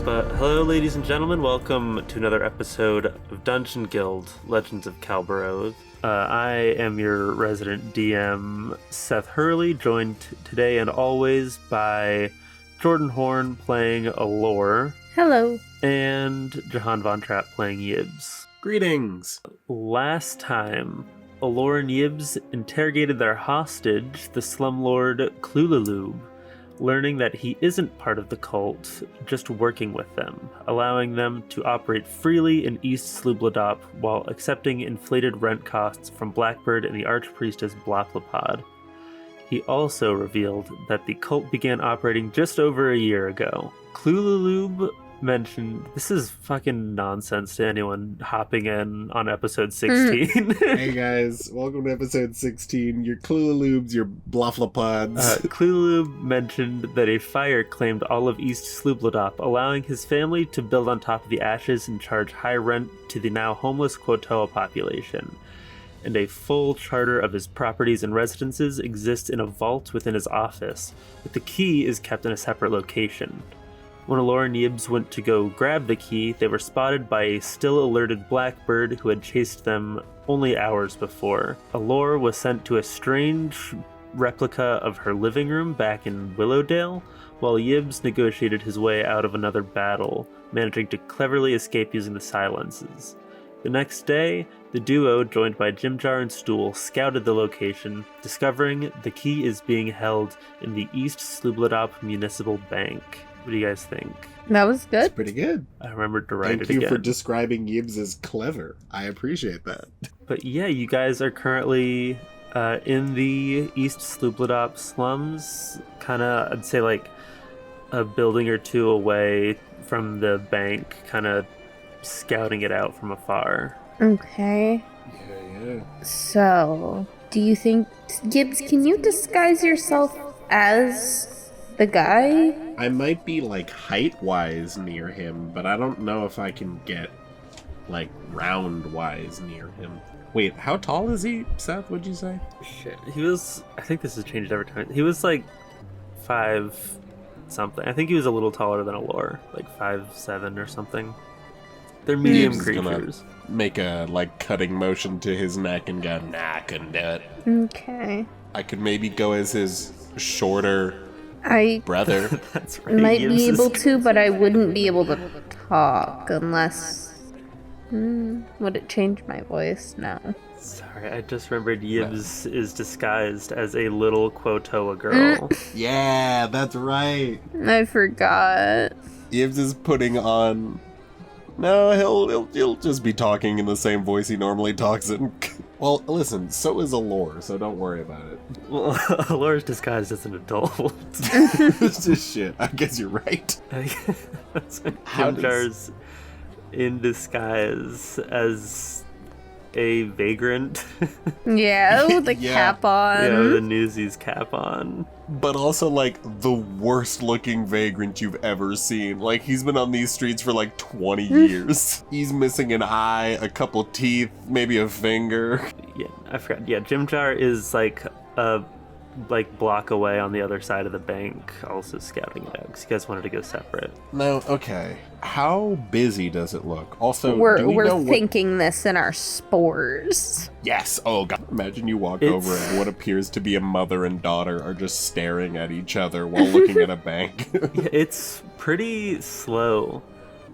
But hello, ladies and gentlemen. Welcome to another episode of Dungeon Guild: Legends of Calberothe. I am your resident DM, Seth Hurley, joined today and always by Jordan Horne playing Alor. Hello. And Jahan VonTrapp playing Yibs. Greetings! Last time, Alor and Yibs interrogated their hostage, the slumlord Sloobludop, learning that he isn't part of the cult, just working with them, allowing them to operate freely in East Sloobludop while accepting inflated rent costs from Blackbird and the Archpriestess Bloplopod. He also revealed that the cult began operating just over a year ago. Sloobludop mentioned, this is fucking nonsense to anyone hopping in on episode 16. Hey guys, welcome to episode 16. Your Clueloobs, your Blofflepods. Sloobludop mentioned that a fire claimed all of East Sloobludop, allowing his family to build on top of the ashes and charge high rent to the now homeless Quotoa population. And a full charter of his properties and residences exists in a vault within his office, but the key is kept in a separate location. When Alor and Yibs went to go grab the key, they were spotted by a still alerted Blackbird who had chased them only hours before. Alor was sent to a strange replica of her living room back in Willowdale, while Yibs negotiated his way out of another battle, managing to cleverly escape using the silences. The next day, the duo, joined by Jimjar and Stool, scouted the location, discovering the key is being held in the East Sloobludop Municipal Bank. What do you guys think? That was good. It's pretty good. I remembered to write it again. Thank you for describing Yibs as clever. I appreciate that. But yeah, you guys are currently in the East Sloobludop slums, kind of, I'd say like a building or two away from the bank, kind of scouting it out from afar. Okay. Yeah. So, do you think, Gibbs, can you disguise yourself as the guy? I might be like height-wise near him, but I don't know if I can get like round-wise near him. Wait, how tall is he, Seth, would you say? Shit, he was, I think this has changed every time. He was like 5 something. I think he was a little taller than Alor, like 5'7" or something. They're medium creatures. Make a like cutting motion to his neck and go, nah, I couldn't do it. Okay. I could maybe go as his shorter I brother. That's right. might be able to, but I wouldn't be able to talk unless... would it change my voice? No. Sorry, I just remembered Yibs is disguised as a little Quotoa girl. Yeah, that's right. I forgot. Yibs is putting on... No, he'll just be talking in the same voice he normally talks in. Well, listen, so is Alor, so don't worry about it. Well, Alor's disguised as an adult. It's just shit. I guess you're right. Jimjar's in disguise as a vagrant. Yeah, with the cap on. Yeah, with the Newsies cap on. But also, like, the worst-looking vagrant you've ever seen. Like, he's been on these streets for, like, 20 years. He's missing an eye, a couple teeth, maybe a finger. Yeah, I forgot. Yeah, Jimjar is, like, a block away on the other side of the bank, also scouting it out, because you guys wanted to go separate. No, okay. How busy does it look? Also, we're thinking this in our spores. Yes! Oh, God. Imagine you walk over and what appears to be a mother and daughter are just staring at each other while looking at a bank. Yeah, it's pretty slow.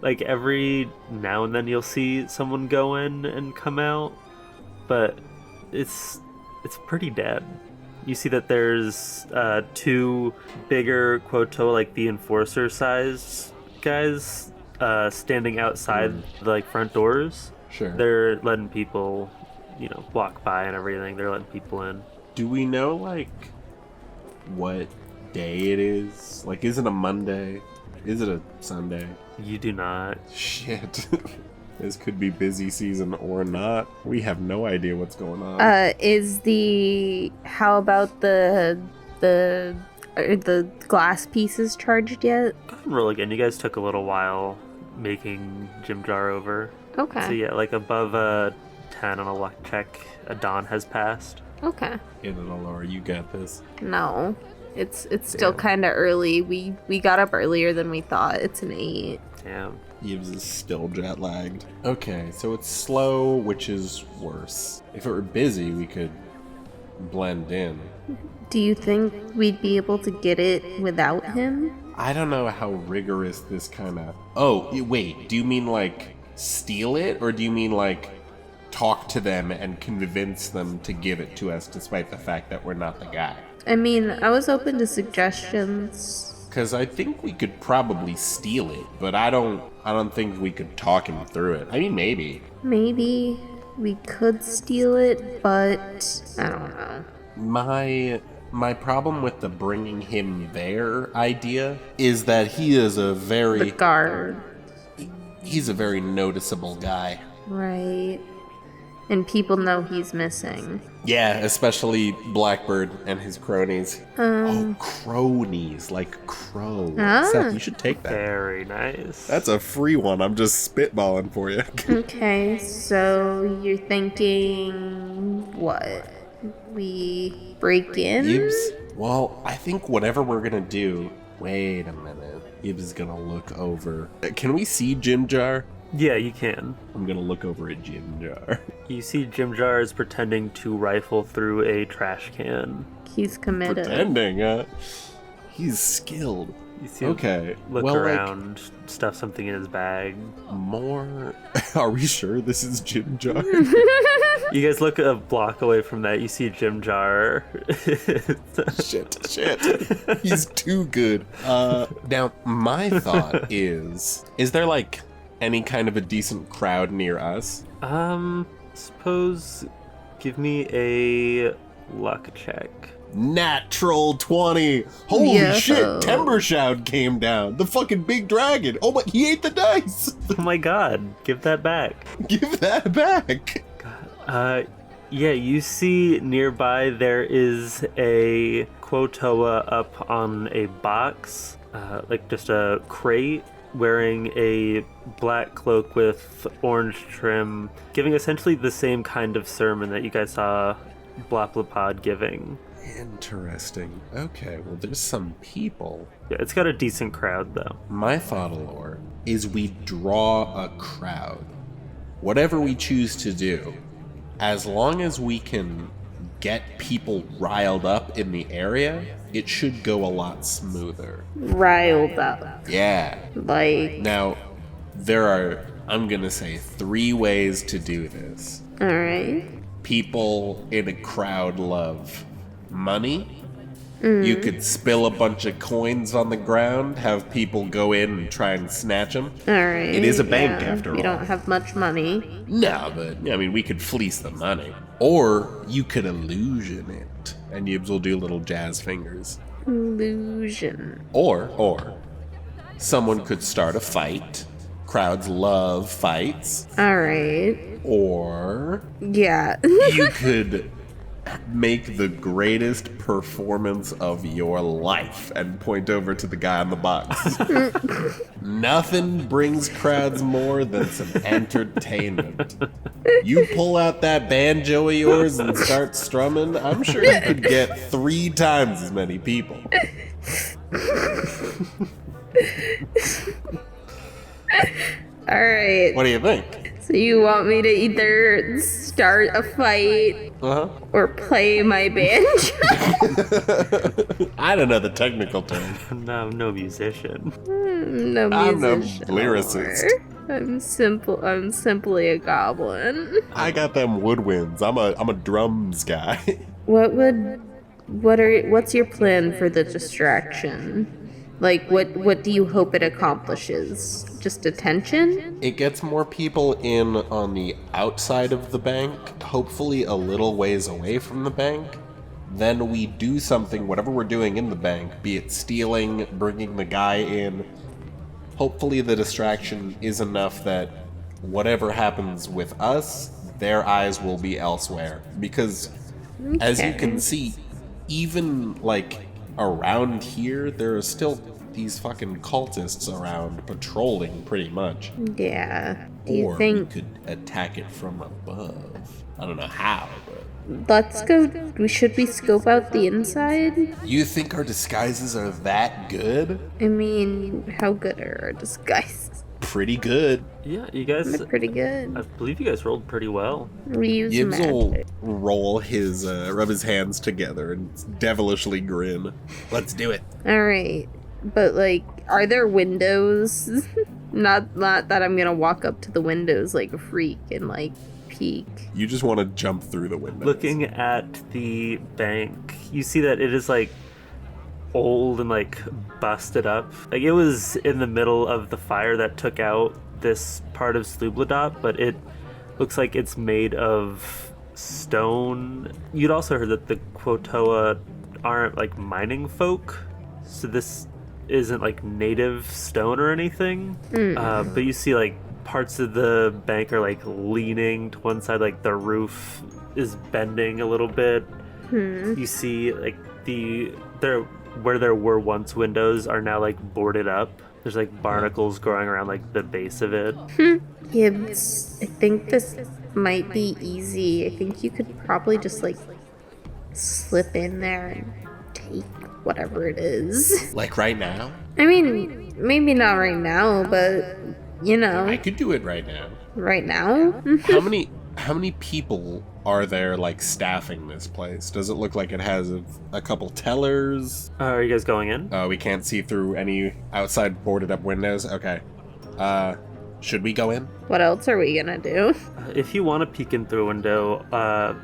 Like, every now and then you'll see someone go in and come out, but it's pretty dead. You see that there's 2 bigger Quotoa, like the enforcer-sized guys, standing outside the like front doors. Sure. They're letting people, walk by and everything. They're letting people in. Do we know, like, what day it is? Like, is it a Monday? Is it a Sunday? You do not. Shit. This could be busy season or not. We have no idea what's going on. How about the glass pieces charged yet? Go ahead and roll again. You guys took a little while making Jimjar over. Okay. So yeah, like above a 10 on a luck check, a dawn has passed. Okay. In it, Alora, you got this. No. It's still kind of early. We got up earlier than we thought. It's an 8. Damn. Eves is still jet lagged. Okay, so it's slow, which is worse. If it were busy, we could blend in. Do you think we'd be able to get it without him? I don't know how rigorous this kind of... Oh, wait, do you mean like steal it? Or do you mean like talk to them and convince them to give it to us despite the fact that we're not the guy? I mean, I was open to suggestions. Because I think we could probably steal it, but I don't think we could talk him through it. I mean, maybe. Maybe we could steal it, but I don't know. My problem with the bringing him there idea is that he is a very... The guard. He's a very noticeable guy. Right. And people know he's missing. Yeah, especially Blackbird and his cronies. Oh, cronies, like crow. Seth, you should take that. Very nice. That's a free one. I'm just spitballing for you. Okay, so you're thinking what? We break in? Gibbs? Well, I think whatever we're gonna do... Wait a minute. Gibbs is gonna look over. Can we see Jim Jar? Yeah, you can. I'm gonna look over at Jim Jar. You see Jim Jar is pretending to rifle through a trash can. He's committed. Pretending, he's skilled. You see Okay. him look around, stuff something in his bag. More... Are we sure this is Jim Jar? You guys look a block away from that, you see Jim Jar. Shit. He's too good. Now, my thought is there like any kind of a decent crowd near us? Suppose give me a luck check. Natural 20. Holy Yo. shit, Timber Shroud came down. The fucking big dragon. Oh my, he ate the dice. Oh my god, give that back. Give that back. Yeah, you see nearby there is a Quotoa up on a box, like just a crate, wearing a black cloak with orange trim, giving essentially the same kind of sermon that you guys saw Bloplopod giving. Interesting. Okay, well, there's some people. Yeah, it's got a decent crowd, though. My thought, Alor, is we draw a crowd. Whatever we choose to do, as long as we can get people riled up in the area, it should go a lot smoother. Riled up. Yeah. Like... Now, there are, I'm gonna say, 3 ways to do this. Alright. People in a crowd love money. You could spill a bunch of coins on the ground, have people go in and try and snatch them. Alright. It is a bank, after all. We don't have much money. No, but, I mean, we could fleece the money. Or you could illusion it. And Yibs will do little jazz fingers. Illusion. Or, someone could start a fight. Crowds love fights. Alright. Or... Yeah. you could make the greatest performance of your life and point over to the guy on the box. Nothing brings crowds more than some entertainment. You pull out that banjo of yours and start strumming, I'm sure you could get 3 times as many people. Alright. What do you think? So you want me to either start a fight or play my banjo? I don't know the technical term. No, no musician. No I'm no musician. lyricist. I'm simply a goblin. I got them woodwinds. I'm a drums guy. What's your plan for the distraction? Like, what do you hope it accomplishes? Just attention? It gets more people in on the outside of the bank, hopefully a little ways away from the bank. Then we do something, whatever we're doing in the bank, be it stealing, bringing the guy in. Hopefully the distraction is enough that whatever happens with us, their eyes will be elsewhere. Because, as you can see, even, like, around here, there are still these fucking cultists around patrolling pretty much. Yeah. Or we could attack it from above. I don't know how, but let's go. Should we scope out the inside? You think our disguises are that good? I mean, how good are our disguises? Pretty good. Yeah, you guys... They're pretty good. I believe you guys rolled pretty well. We use Gibbs will magic. roll his, rub his hands together and devilishly grin. Let's do it. Alright. But, like, are there windows? not that I'm gonna walk up to the windows like a freak and, like, peek. You just want to jump through the windows. Looking at the bank, you see that it is, like, old and, like, busted up. Like, it was in the middle of the fire that took out this part of Sloobludop, but it looks like it's made of stone. You'd also heard that the Quotoa aren't, like, mining folk, so this isn't, like, native stone or anything. But you see, like, parts of the bank are, like, leaning to one side, like the roof is bending a little bit. You see, like, where there were once windows are now, like, boarded up. There's, like, barnacles growing around, like, the base of it. Gibbs, I think this might be easy. I think you could probably just, like, slip in there and take whatever it is. Like right now? I mean, maybe not right now, but, you know. I could do it right now. Right now? How many people are there, like, staffing this place? Does it look like it has a couple tellers? Are you guys going in? We can't see through any outside boarded up windows? Okay. Should we go in? What else are we gonna do? If you want to peek in through a window,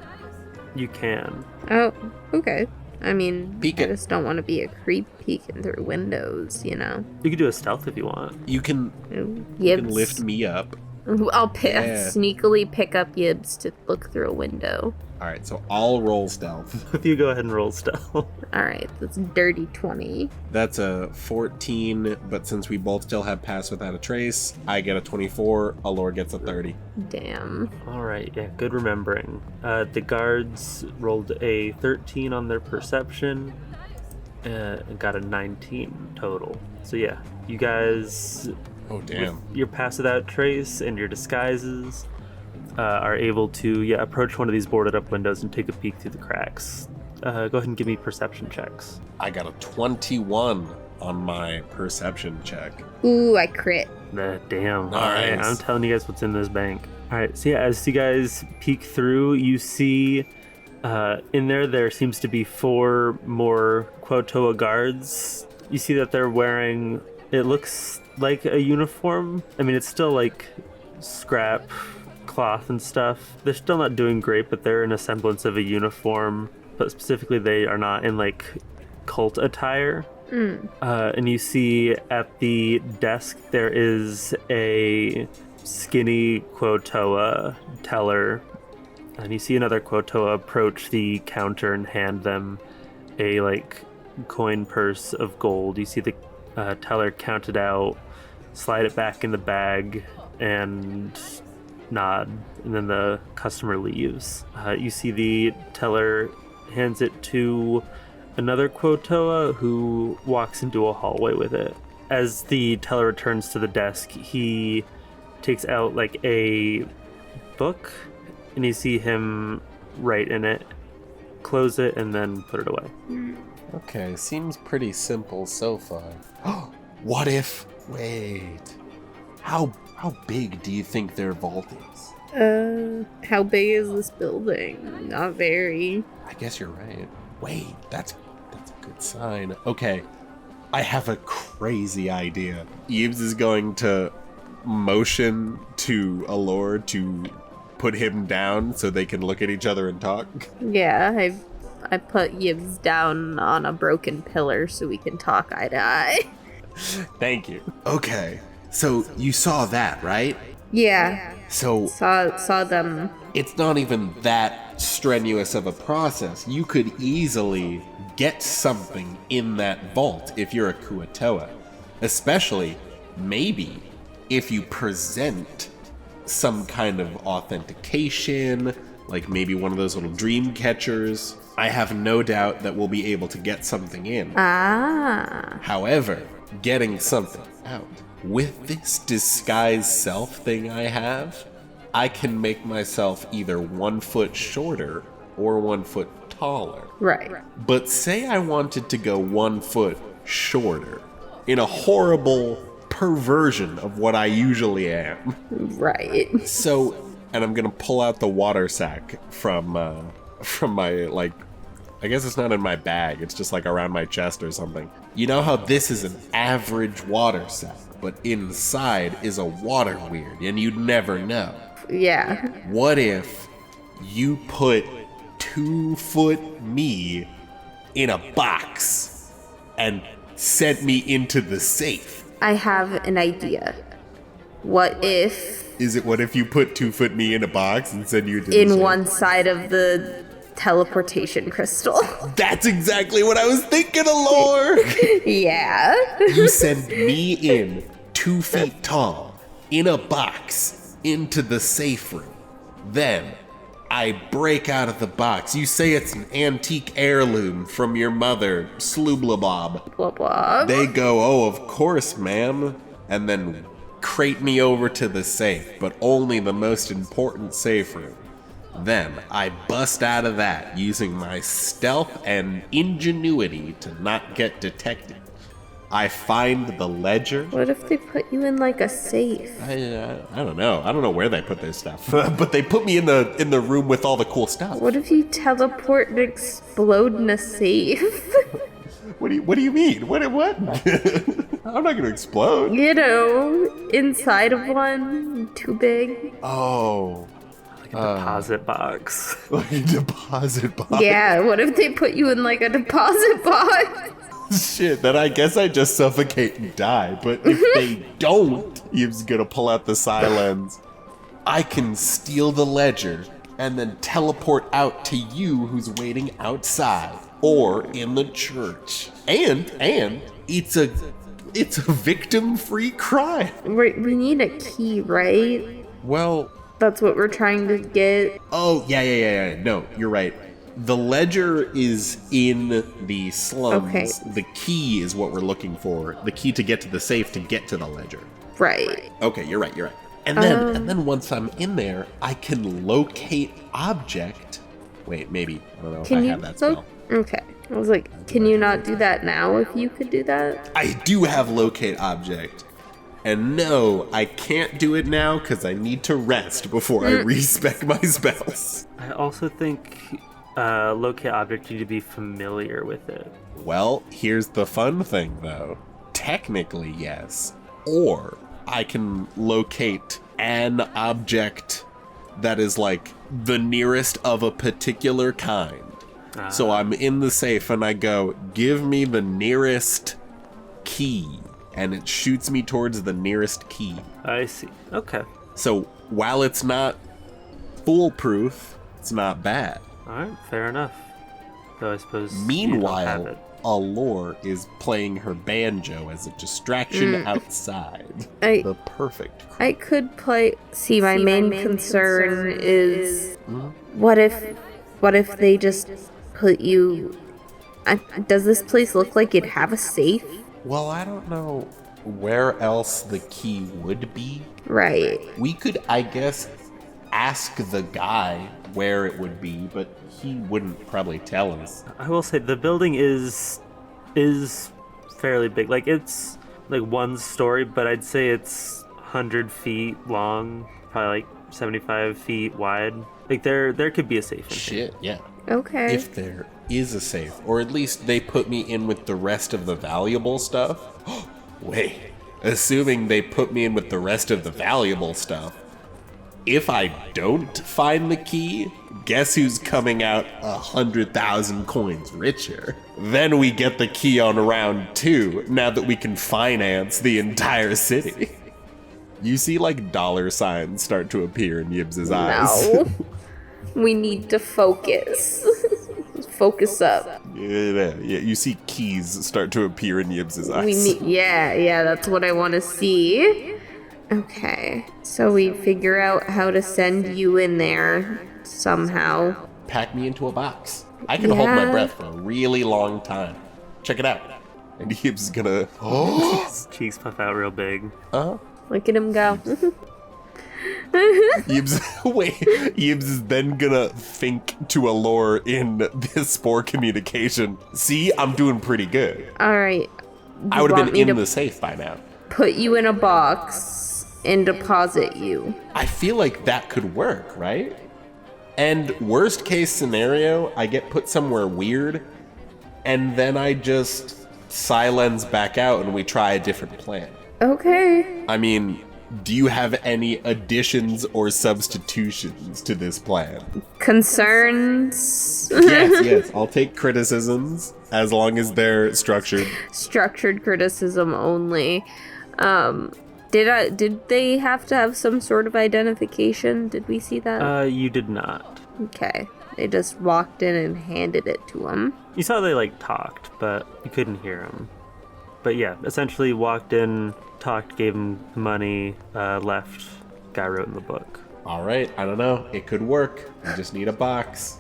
you can. Oh, okay. I mean, Peek I it. just don't want to be a creep peeking through windows, you know? You can do a stealth if you want. You can Yibs. lift me up. I'll Yeah. sneakily pick up Yibs to look through a window. Alright, so I'll roll stealth. If you go ahead and roll stealth. Alright, that's dirty 20. That's a 14, but since we both still have pass without a trace, I get a 24, Alor gets a 30. Damn. Alright, yeah, good remembering. The guards rolled a 13 on their perception and got a 19 total. So yeah, you guys, Oh, damn. with your pass without trace and your disguises, are able to approach one of these boarded up windows and take a peek through the cracks. Go ahead and give me perception checks. I got a 21 on my perception check. Ooh, I crit. Damn. Nice. Alright, I'm telling you guys what's in this bank. Alright, so yeah, as you guys peek through, you see in there seems to be 4 more Quotoa guards. You see that they're wearing, it looks like a uniform. I mean, it's still like scrap cloth and stuff. They're still not doing great, but they're in a semblance of a uniform. But specifically, they are not in like cult attire. And you see at the desk there is a skinny Quotoa teller, and you see another Quotoa approach the counter and hand them a like coin purse of gold. You see the teller count it out, slide it back in the bag, and nod, and then the customer leaves. You see the teller hands it to another Quotoa who walks into a hallway with it. As the teller returns to the desk, he takes out like a book, and you see him write in it, close it, and then put it away. Okay, seems pretty simple so far. What if... Wait. How big do you think their vault is? How big is this building? Not very. I guess you're right. Wait, that's a good sign. Okay, I have a crazy idea. Eves is going to motion to Alor to put him down so they can look at each other and talk. Yeah, I put Yibs down on a broken pillar so we can talk eye to eye. Thank you. Okay, so you saw that, right? Yeah, So saw them. it's not even that strenuous of a process. You could easily get something in that vault if you're a Quotoa. Especially, maybe, if you present some kind of authentication, like maybe one of those little dream catchers. I have no doubt that we'll be able to get something in. Ah. However, getting something out, with this disguise self thing I have, I can make myself either 1 foot shorter or 1 foot taller. Right. But say I wanted to go 1 foot shorter, in a horrible perversion of what I usually am. Right. So, and I'm gonna pull out the water sack from my, like, I guess it's not in my bag, it's just like around my chest or something. You know how this is an average water sack, but inside is a water weird, and you'd never know. Yeah. What if you put 2 foot me in a box and sent me into the safe? I have an idea. What if What if you put 2 foot me in a box and send you into the in safe? one side of the teleportation crystal? That's exactly what I was thinking, Alor! Yeah. You send me in 2 feet tall in a box into the safe room. Then I break out of the box. You say it's an antique heirloom from your mother, Sloobludop. Blah blah. They go, oh, of course, ma'am. And then crate me over to the safe, but only the most important safe room. Then I bust out of that using my stealth and ingenuity to not get detected. I find the ledger. What if they put you in like a safe? I don't know. I don't know where they put their stuff, but they put me in the room with all the cool stuff. What if you teleport and explode in a safe? What do you mean? What? I'm not gonna explode. You know, inside of one, too big. Oh, Like a deposit box. like a deposit box. Yeah, what if they put you in like a deposit box? Shit, then I guess I just suffocate and die. But if they don't, he's gonna pull out the silence. I can steal the ledger and then teleport out to you who's waiting outside or in the church. And it's a victim-free crime. We need a key, right? Well, That's what we're trying to get. oh, yeah. No, you're right. The ledger is in the slums. Okay. The key is what we're looking for. The key to get to the safe to get to the ledger. Right. Okay, you're right. And then once I'm in there, I can locate object. Wait, maybe. I don't know if I have that spell. Okay. I was like, can you not do that now if you could do that? I do have locate object. And no, I can't do it now because I need to rest before I respec my spells. I also think locate object, you need to be familiar with it. Well, here's the fun thing though. Technically, yes. Or I can locate an object that is like the nearest of a particular kind. So I'm in the safe and I go, give me the nearest key. And it shoots me towards the nearest key. I see. Okay. So while it's not foolproof, it's not bad. Alright, fair enough. Though I suppose you don't have Meanwhile, it. Alor is playing her banjo as a distraction outside. The perfect. I could play. See, my main concern is what if they just put you. Does this place look like it'd have a safe? Well, I don't know where else the key would be. Right. We could, I guess, ask the guy where it would be, but he wouldn't probably tell us. I will say the building is fairly big. Like it's like one story, but I'd say it's 100 feet long, probably like 75 feet wide. Like there could be a safe in here. Shit, yeah. Okay. If there is a safe, or at least they put me in with the rest of the valuable stuff. Wait, assuming they put me in with the rest of the valuable stuff, if I don't find the key, guess who's coming out 100,000 coins richer? Then we get the key on round 2, now that we can finance the entire city. You see like dollar signs start to appear in Yibs's eyes. No. We need to focus. Focus up. Yeah, you see keys start to appear in Yibs's eyes. Yeah, that's what I want to see. Okay, so we figure out how to send you in there somehow. Pack me into a box. I can hold my Yeah. breath for a really long time. Check it out. And Yibs is gonna... His cheeks puff out real big. Look at him go. Yibs is then gonna think to Alor in this spore communication. See, I'm doing pretty good. All right. I would have been in the safe by now. Put you in a box and deposit you. I feel like that could work, right? And worst case scenario, I get put somewhere weird, and then I just silence back out and we try a different plan. Okay. I mean, do you have any additions or substitutions to this plan? Concerns? Yes, I'll take criticisms as long as they're structured. Structured criticism only. Did they have to have some sort of identification? Did we see that? You did not. Okay. They just walked in and handed it to him. You saw they, like, talked, but you couldn't hear them. But yeah, essentially walked in, talked, gave him the money, left, guy wrote in the book. All right, I don't know. It could work. You just need a box.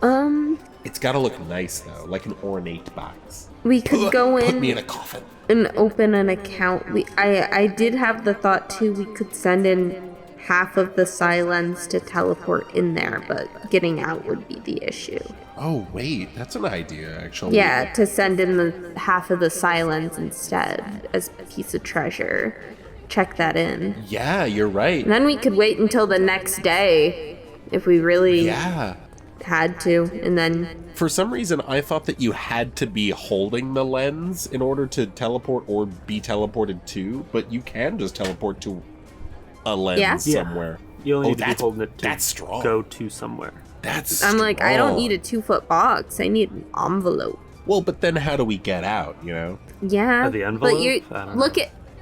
It's gotta look nice, though, like an ornate box. We could go in. Put me in a coffin. And open an account. I did have the thought too, we could send in half of the silence to teleport in there, but getting out would be the issue. Oh, wait, that's an idea, actually. Yeah, to send in the half of the silence instead as a piece of treasure. Check that in. Yeah, you're right. And then we could wait until the next day if we really had to, and then... For some reason, I thought that you had to be holding the lens in order to teleport or be teleported to, but you can just teleport to a lens somewhere. You only need to be holding it to that's strong. Go to somewhere. That's I'm like, I don't strong. need a 2-foot box. I need an envelope. Well, but then how do we get out, you know? Yeah, The envelope? but you I don't know.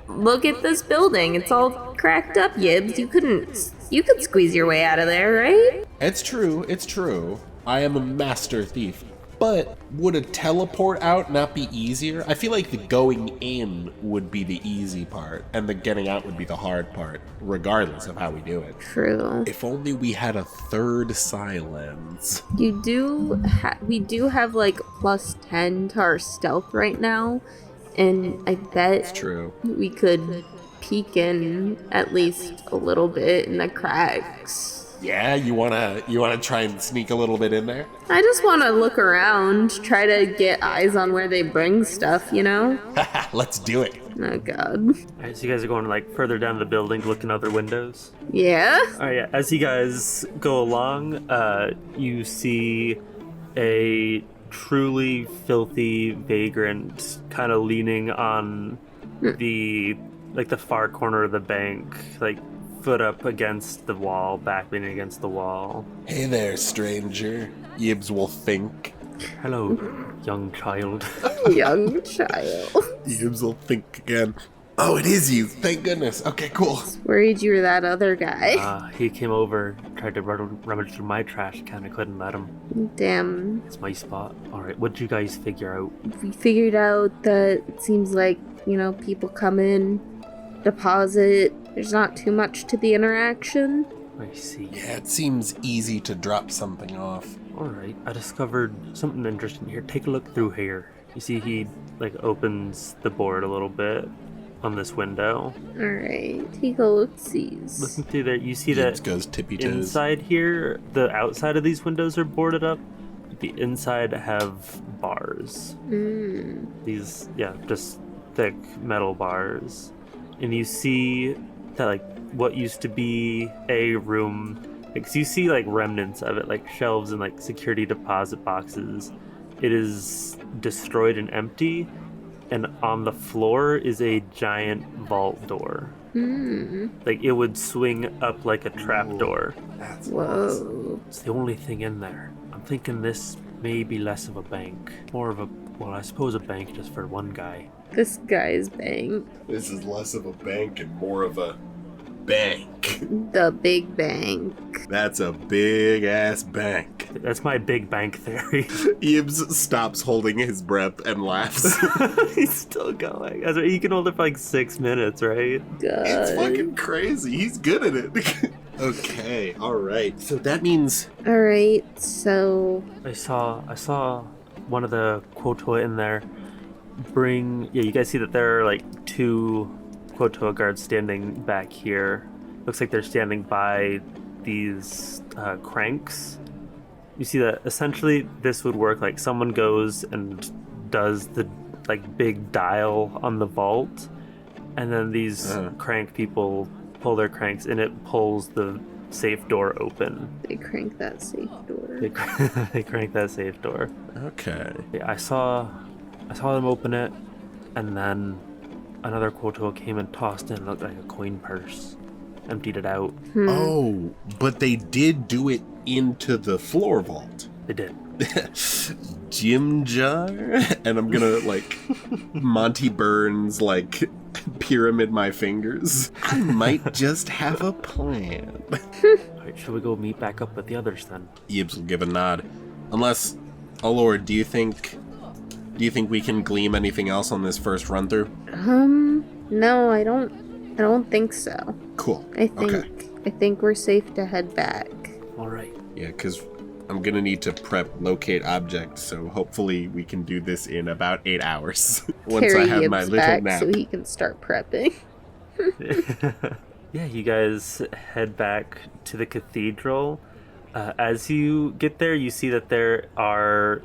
look at this building. It's all cracked up, Yibs. You could squeeze your way out of there, right? It's true. I am a master thief. But would a teleport out not be easier? I feel like the going in would be the easy part, and the getting out would be the hard part, regardless of how we do it. True. If only we had a third silence. We do have like +10 to our stealth right now, and I bet True. we could peek in at least a little bit in the cracks. Yeah, you wanna try and sneak a little bit in there? I just want to look around, try to get eyes on where they bring stuff, you know? Let's do it. Oh god. Alright, so you guys are going, like, further down the building to look in other windows? Yeah? Alright, yeah. As you guys go along, you see a truly filthy vagrant kind of leaning on the far corner of the bank, like, foot up against the wall, back leaning against the wall. Hey there, stranger. Yibs will think. Hello, young child. Young child. Yibs will think again. Oh, it is you. Thank goodness. Okay, cool. Worried you were that other guy. He came over, tried to rummage through my trash can. I couldn't let him. Damn. It's my spot. Alright, what'd you guys figure out? We figured out that it seems like, people come in, deposit. There's not too much to the interaction. I see. Yeah, it seems easy to drop something off. Alright, I discovered something interesting here. Take a look through here. You see he, opens the board a little bit on this window. Alright, take a look-sees. Looking through there, you see Yibs that goes tippy-toes. inside here, the outside of these windows are boarded up. The inside have bars. These, just thick metal bars. And you see that, what used to be a room, so you see, remnants of it, shelves and, security deposit boxes. It is destroyed and empty, and on the floor is a giant vault door. It would swing up like a trapdoor. That's Whoa. It's the only thing in there. I'm thinking this may be less of a bank. More of a, I suppose a bank just for one guy. This guy's bank. This is less of a bank and more of a bank. The big bank. That's a big-ass bank. That's my big bank theory. Yibs stops holding his breath and laughs. He's still going. He can hold it for 6 minutes, right? God. It's fucking crazy. He's good at it. Okay, alright. So that means... Alright, so... I saw one of the Quotoa in there you guys see that there are 2 Quotoa guards standing back here, looks like they're standing by these cranks. You see that essentially this would work like someone goes and does the like big dial on the vault, and then these crank people pull their cranks and it pulls the safe door open. They crank that safe door. They crank that safe door. Okay. Yeah, I saw them open it, and then another Quotoa came and tossed in, looked like a coin purse, emptied it out. Oh, but they did do it into the floor vault. They did. Jim jar? And I'm gonna, like, Monty Burns, like, pyramid my fingers. I might just have a plan. Alright, should we go meet back up with the others then? Yibs will give a nod. Unless, Alor, do you think we can glean anything else on this first run through? No, I don't think so. Cool. I think we're safe to head back. Alright. Yeah, because I'm gonna need to prep locate object, so hopefully we can do this in about 8 hours. Once Carry I have Yibs my little back nap. so he can start prepping. Yeah, you guys head back to the cathedral. As you get there, you see that there are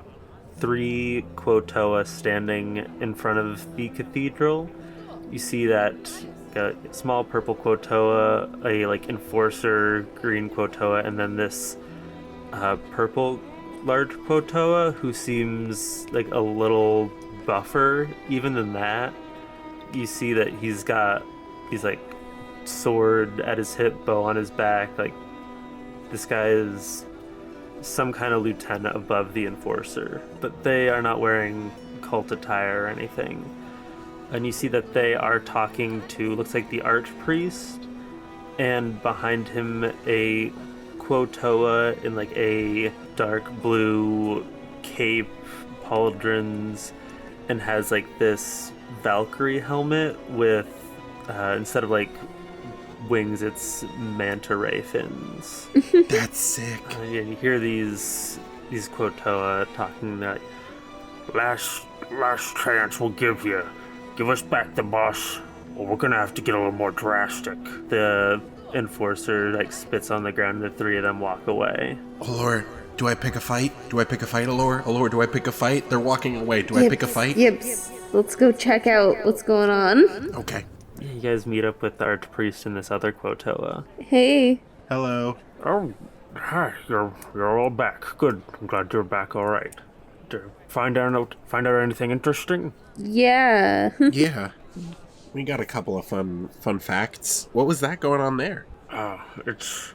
3 Quotoa standing in front of the cathedral. You see that a small purple Quotoa, a like enforcer green Quotoa, and then this purple large Quotoa who seems like a little buffer even than that. You see that he's like sword at his hip, bow on his back. Like, this guy is some kind of lieutenant above the enforcer, but they are not wearing cult attire or anything. And you see that they are talking to, looks like the archpriest, and behind him a Quotoa in like a dark blue cape, pauldrons, and has like this Valkyrie helmet with instead of like wings, it's manta ray fins. That's sick. And you hear these Quotoa talking like, last chance we'll give you. Give us back the boss, or we're gonna have to get a little more drastic. The enforcer like spits on the ground and the 3 of them walk away. Alor, do I pick a fight? Alor? Alor, do I pick a fight? They're walking away. Do I pick a fight? Yibs, let's go check out what's going on. Okay. Yeah, you guys meet up with the archpriest and this other Quotoa. Hey. Hello. Oh, hi, you're all back. Good. I'm glad you're back. All right. Did you find out anything interesting? Yeah. Yeah. We got a couple of fun facts. What was that going on there? It's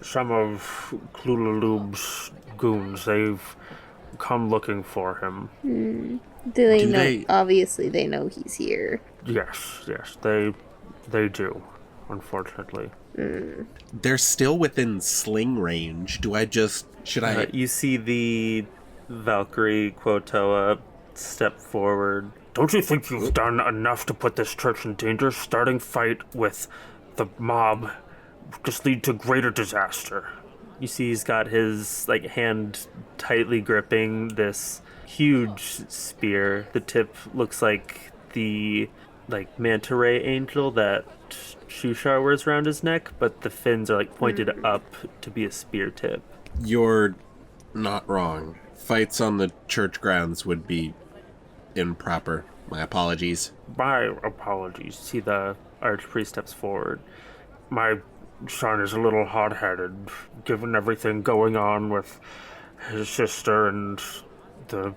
some of Sloobludop's goons. They've come looking for him. Do they? Obviously, they know he's here. Yes, they do, unfortunately. They're still within sling range. Should I... You see the Valkyrie Quotoa step forward. Don't you think you've done enough to put this church in danger? Starting fight with the mob just lead to greater disaster. You see he's got his like hand tightly gripping this huge spear. The tip looks like the like manta ray angel that Shushar wears around his neck, but the fins are like pointed up to be a spear tip. You're not wrong. Fights on the church grounds would be improper. My apologies. My apologies. See, the archpriest steps forward. My son is a little hot-headed, given everything going on with his sister and the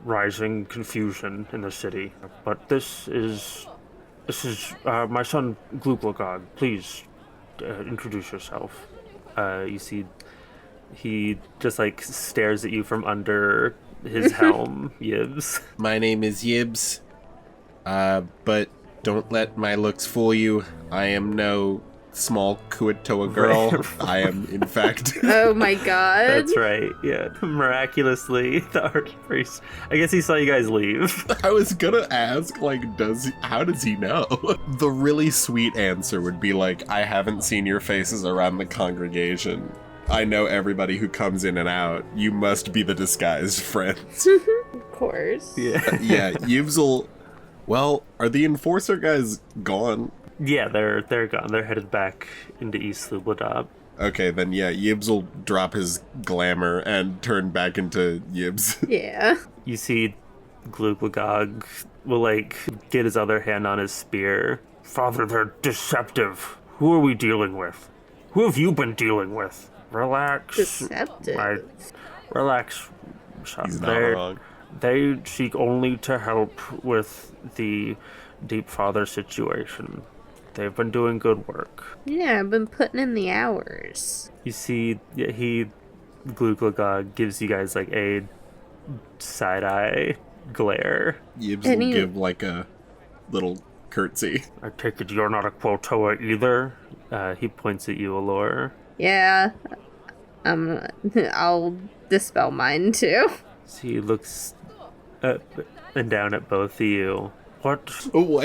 rising confusion in the city. But this is my son, Sloobludop. Please introduce yourself. You see, he just like stares at you from under his helm, Yibs. My name is Yibs, but don't let my looks fool you. I am no small Quotoa girl. I am, in fact... Oh my god. That's right, yeah. Miraculously, the archpriest... I guess he saw you guys leave. I was gonna ask, like, how does he know? The really sweet answer would be like, I haven't seen your faces around the congregation. I know everybody who comes in and out. You must be the disguised friends. Of course. Yeah. Yeah, Yibs will... Well, are the enforcer guys gone? Yeah, they're gone. They're headed back into East Sloobludop. Okay, then yeah, Yibs will drop his glamour and turn back into Yibs. Yeah. You see Glugagog will, like, get his other hand on his spear. Father, they're deceptive. Who are we dealing with? Who have you been dealing with? Relax. Deceptive. Relax, son. He's not wrong. They seek only to help with the Deep Father situation. They've been doing good work. Yeah, I've been putting in the hours. You see, Glugagog gives you guys, like, a side-eye glare. Yibs will give, like, a little curtsy. I take it you're not a Quotoa either? He points at you, Alor. Yeah. I'll dispel mine, too. So he looks up and down at both of you. What?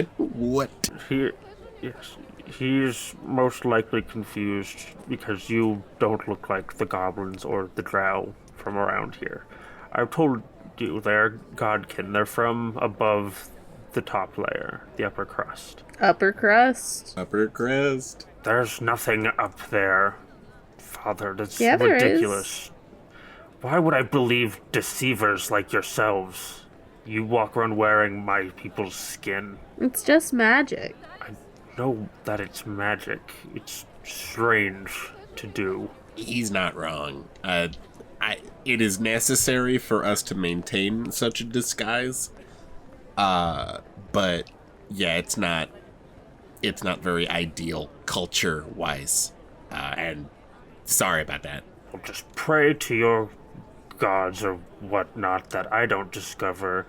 What? He's most likely confused because you don't look like the goblins or the drow from around here. I've told you they're godkin. They're from above the top layer, the upper crust. Upper crust? Upper crust. There's nothing up there, Father. That's Yeah, there ridiculous. is. Why would I believe deceivers like yourselves? You walk around wearing my people's skin. It's just magic. I know that it's magic. It's strange to do. He's not wrong. It is necessary for us to maintain such a disguise. But yeah, it's not very ideal culture-wise. And sorry about that. Well, just pray to your gods or whatnot that I don't discover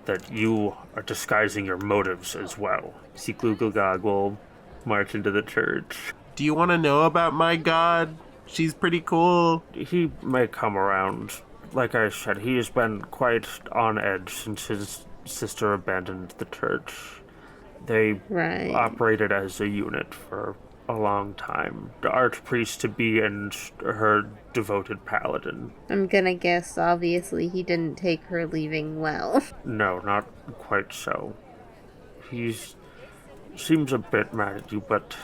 that you are disguising your motives as well. See, Glugagog will march into the church. Do you want to know about my god? She's pretty cool. He may come around. Like I said, he has been quite on edge since his sister abandoned the church. They operated as a unit for a long time. The archpriest to be and her devoted paladin. I'm gonna guess, obviously, he didn't take her leaving well. No, not quite so. He seems a bit mad at you, but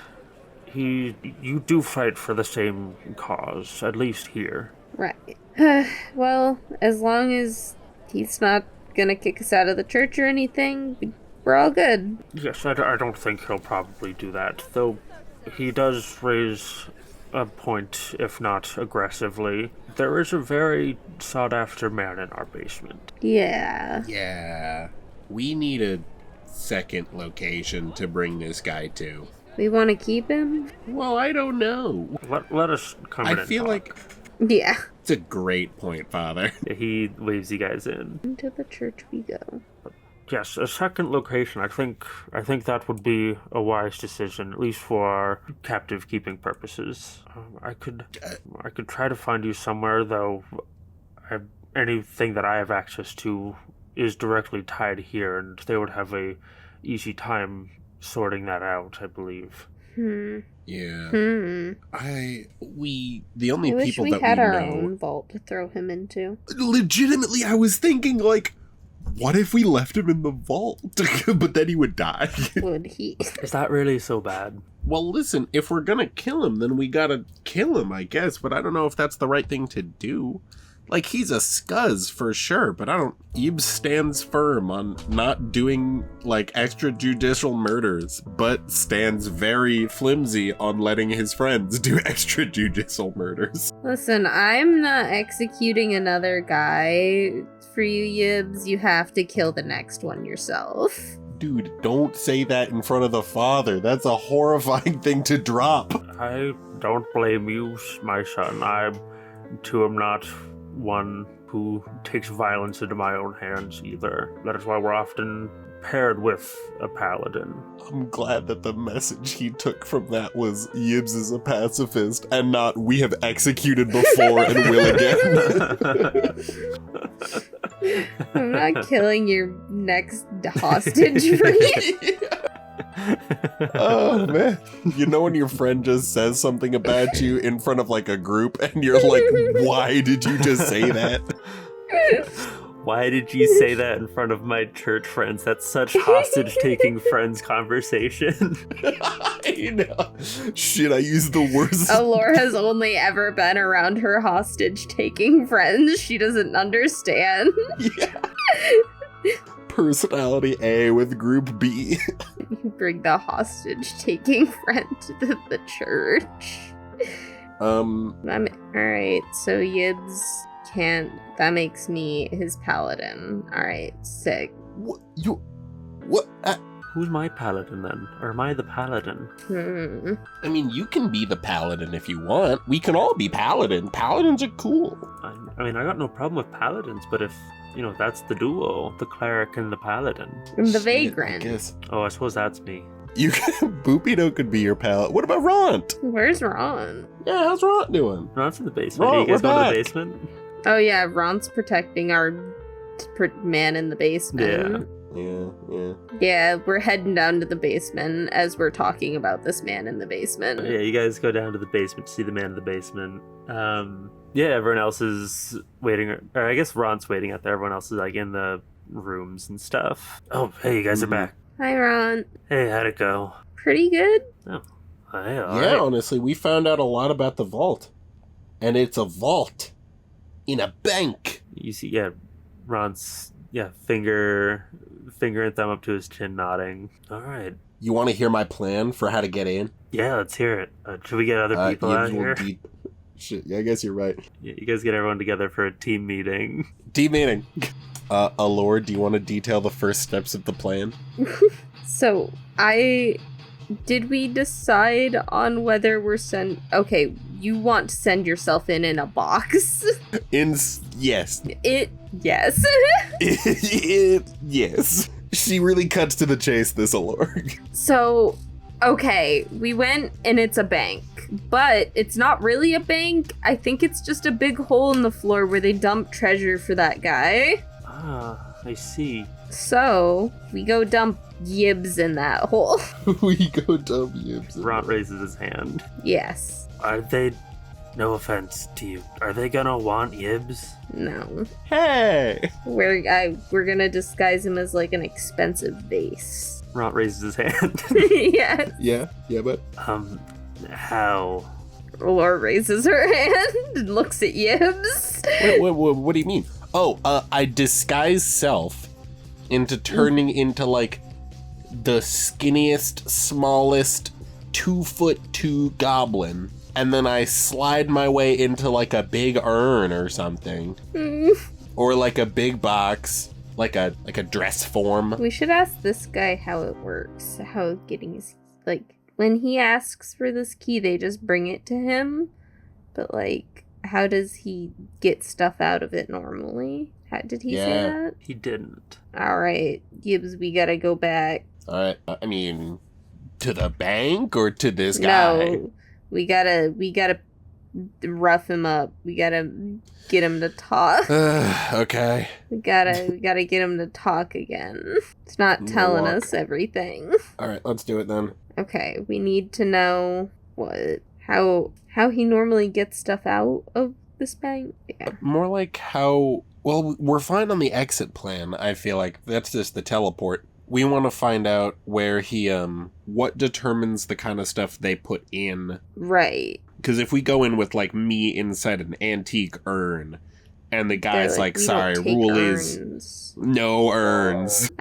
you do fight for the same cause, at least here. Right. Well, as long as he's not gonna kick us out of the church or anything, we're all good. Yes, I don't think he'll probably do that, though he does raise a point, if not aggressively. There is a very sought-after man in our basement. Yeah. Yeah. We need a second location to bring this guy to. We want to keep him? Well, I don't know. Let us come in and feel talk. like Yeah. it's a great point, Father. He waves you guys in. Into the church we go. Yes, a second location. I think that would be a wise decision, at least for our captive keeping purposes. I could try to find you somewhere, though. Anything that I have access to is directly tied here, and they would have a easy time sorting that out, I believe. Yeah. The only I wish people we that had we our know. own vault to throw him into. Legitimately, I was thinking, like, what if we left him in the vault? But then he would die. Would he? Is that really so bad? Well, listen, if we're gonna kill him, then we gotta kill him, I guess. But I don't know if that's the right thing to do. Like, he's a scuzz for sure, but Ibs stands firm on not doing, like, extrajudicial murders, but stands very flimsy on letting his friends do extrajudicial murders. Listen, I'm not executing another guy for you, Yibs. You have to kill the next one yourself. Dude, don't say that in front of the father. That's a horrifying thing to drop. I don't blame you, my son. I, too, am not one who takes violence into my own hands either. That is why we're often paired with a paladin. I'm glad that the message he took from that was Yibs is a pacifist and not we have executed before and will again. I'm not killing your next hostage for you. Oh man, you know when your friend just says something about you in front of like a group and you're like, why did you just say that? Why did you say that in front of my church friends? That's such hostage-taking friends conversation. I know. Shit, I used the worst. Alor has only ever been around her hostage-taking friends. She doesn't understand. Yeah. Personality A with group B. You bring the hostage-taking friend to the church. Alright, so Yibs can't... That makes me his paladin. Alright, sick. What? Who's my paladin then? Or am I the paladin? I mean, you can be the paladin if you want. We can all be paladin. Paladins are cool. I mean, I got no problem with paladins, but if, that's the duo, the cleric and the paladin. And the Shit, vagrant. I guess. Oh, I suppose that's me. You can, Boopito could be your paladin. What about Ront? Where's Ron? Yeah, how's Ront doing? Ron's in the basement. Ron, Hey, you guys we're go to back. the basement? Oh yeah, Ron's protecting our man in the basement. Yeah. Yeah, we're heading down to the basement as we're talking about this man in the basement. Yeah, you guys go down to the basement to see the man in the basement. Yeah, everyone else is waiting, or I guess Ron's waiting out there. Everyone else is like in the rooms and stuff. Oh, hey, you guys are back. Hi, Ron. Hey, how'd it go? Pretty good. Oh, hey, Yeah, all right. honestly, we found out a lot about the vault. And it's a vault in a bank. You see, Ron's, finger and thumb up to his chin nodding. All right. You want to hear my plan for how to get in? Yeah, let's hear it. Should we get other people out here? Shit, yeah, I guess you're right. Yeah, you guys get everyone together for a team meeting. Team meeting. Alor, do you want to detail the first steps of the plan? So, did we decide on whether we're okay, you want to send yourself in a box? Yes. Yes. Yes. She really cuts to the chase, this Alor. So, okay, we went and it's a bank, but it's not really a bank. I think it's just a big hole in the floor where they dump treasure for that guy. Ah, I see. So, we go dump Yibs in that hole. We go dumb Yibs. Ron raises his hand. Yes. Are they, no offense to you, are they gonna want Yibs? No. Hey! We're gonna disguise him as like an expensive vase. Ron raises his hand. Yes. Yeah, but... How? Laura raises her hand and looks at Yibs. Wait, what do you mean? Oh, I disguise self into turning into, like, the skinniest, smallest 2'2" goblin, and then I slide my way into, like, a big urn or something. Or, like, a big box, like a dress form. We should ask this guy how it works. How getting his, like, when he asks for this key, they just bring it to him. But, like, how does he get stuff out of it normally? Did he say that? He didn't. Alright, Gibbs, we gotta go back. Alright, I mean, to the bank or to this guy? No, we gotta rough him up. We gotta get him to talk. Okay. We gotta get him to talk again. It's not telling us everything. Alright, let's do it then. Okay, we need to know how he normally gets stuff out of this bank. Yeah. More like how... Well, we're fine on the exit plan, I feel like. That's just the teleport. We want to find out where he, what determines the kind of stuff they put in. Right. Because if we go in with, like, me inside an antique urn, and the guy's like, sorry, rule is no urns,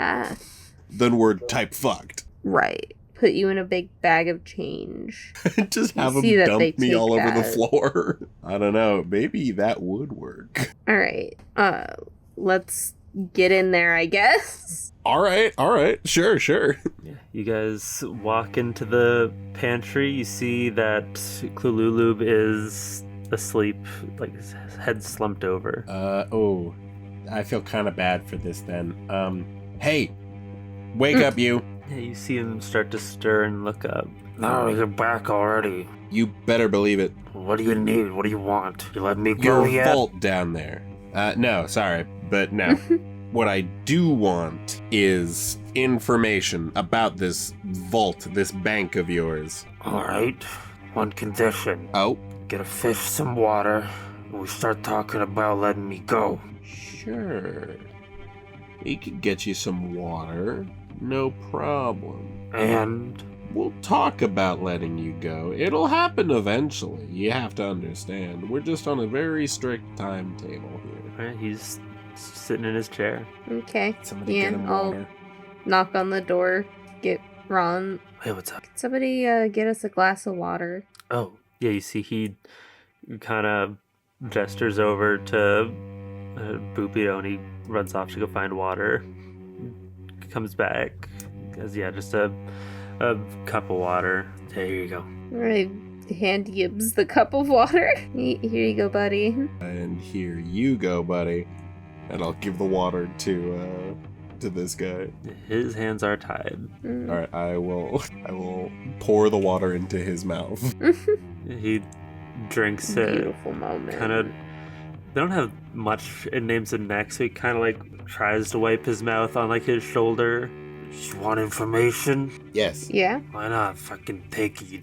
then we're type fucked. Right. Put you in a big bag of change. Just have him dump me all over the floor. I don't know. Maybe that would work. All right. Let's get in there, I guess. All right. Sure. Yeah, you guys walk into the pantry. You see that Klululub is asleep, like his head slumped over. I feel kind of bad for this then. Hey, wake up, you. Yeah, you see him start to stir and look up. No, you're back already. You better believe it. What do you need? What do you want? You let me Your go yet? vault down there. No, sorry, but no. What I do want is information about this vault, this bank of yours. All right. One condition. Oh? Get a fish some water, and we start talking about letting me go. Sure. We could get you some water. No problem. And We'll talk about letting you go. It'll happen eventually. You have to understand. We're just on a very strict timetable here. right, he's sitting in his chair. Okay. Somebody Yeah, get him I'll water. knock on the door, get Ron. Hey, what's up? Can somebody get us a glass of water? Oh, yeah, you see he kind of gestures over to Boopio and he runs off to go find water. Comes back. Goes, yeah, just a cup of water. There you go. I hand Yibs the cup of water. Here you go, buddy. And here you go, buddy. And I'll give the water to this guy. His hands are tied. Mm. All right, I will pour the water into his mouth. He drinks it. Beautiful moment. Kind of. They don't have much in names and neck, so he kind of like tries to wipe his mouth on like his shoulder. Just want information? Yes. Yeah. Why not? Fucking take it. You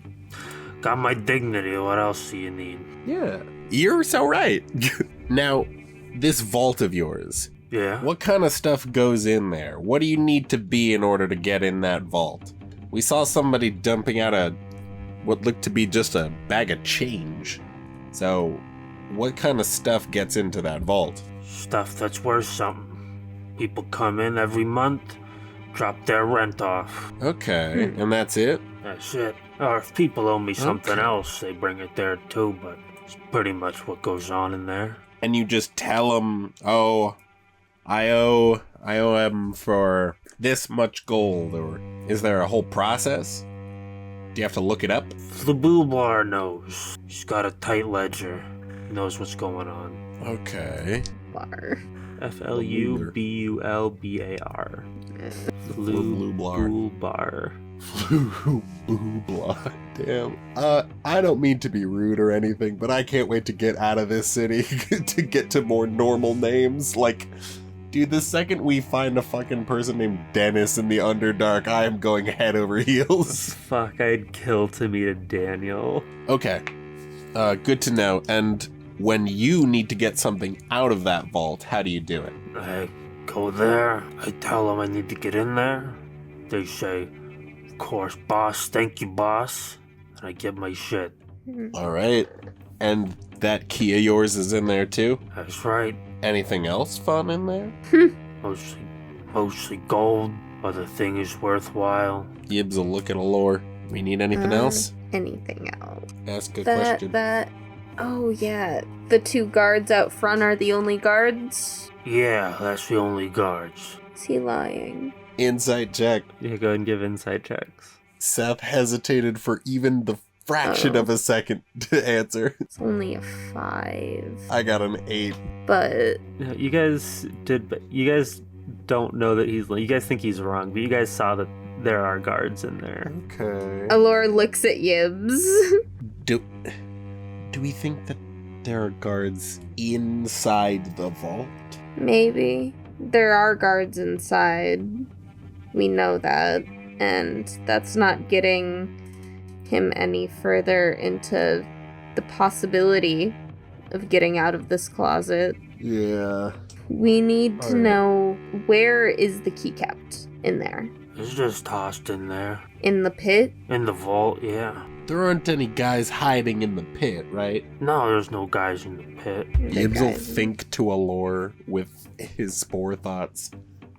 got my dignity. What else do you need? Yeah. You're so right. Now, this vault of yours. Yeah. What kind of stuff goes in there? What do you need to be in order to get in that vault? We saw somebody dumping out what looked to be just a bag of change. So, what kind of stuff gets into that vault? Stuff that's worth something. People come in every month, drop their rent off. Okay, and that's it? That's it. Or if people owe me something Okay. else, they bring it there too, but it's pretty much what goes on in there. And you just tell them, oh, I owe him for this much gold, or is there a whole process? Do you have to look it up? Sloobludop knows. He's got a tight ledger. He knows what's going on. Okay. Bar. Flubulbar. Flublubar. Flublubar. Damn. I don't mean to be rude or anything, but I can't wait to get out of this city to get to more normal names. Like, dude, the second we find a fucking person named Dennis in the Underdark, I am going head over heels. Fuck, I'd kill to meet a Daniel. Okay. Good to know. And when you need to get something out of that vault, how do you do it? I go there, I tell them I need to get in there. They say, of course, boss, thank you, boss. And I get my shit. All right. And that key of yours is in there too? That's right. Anything else fun in there? Mostly gold. Other thing is worthwhile. Yibs will look at Alor. We need anything else? Anything else? Ask a question. Oh, yeah. The two guards out front are the only guards? Yeah, that's the only guards. Is he lying? Insight check. Yeah, go ahead and give insight checks. Seth hesitated for even the fraction of a second to answer. It's only a 5. I got an 8. But Yeah, you guys don't know that he's lying. You guys think he's wrong, but you guys saw that there are guards in there. Okay. Alor looks at Yibs. Do we think that there are guards inside the vault? Maybe. There are guards inside. We know that. And that's not getting him any further into the possibility of getting out of this closet. Yeah. We need to Alright. know, where is the key kept in there? It's just tossed in there. In the pit? In the vault, yeah. There aren't any guys hiding in the pit, right? No, there's no guys in the pit. Yibs will guys. think to Alor with his spore thoughts.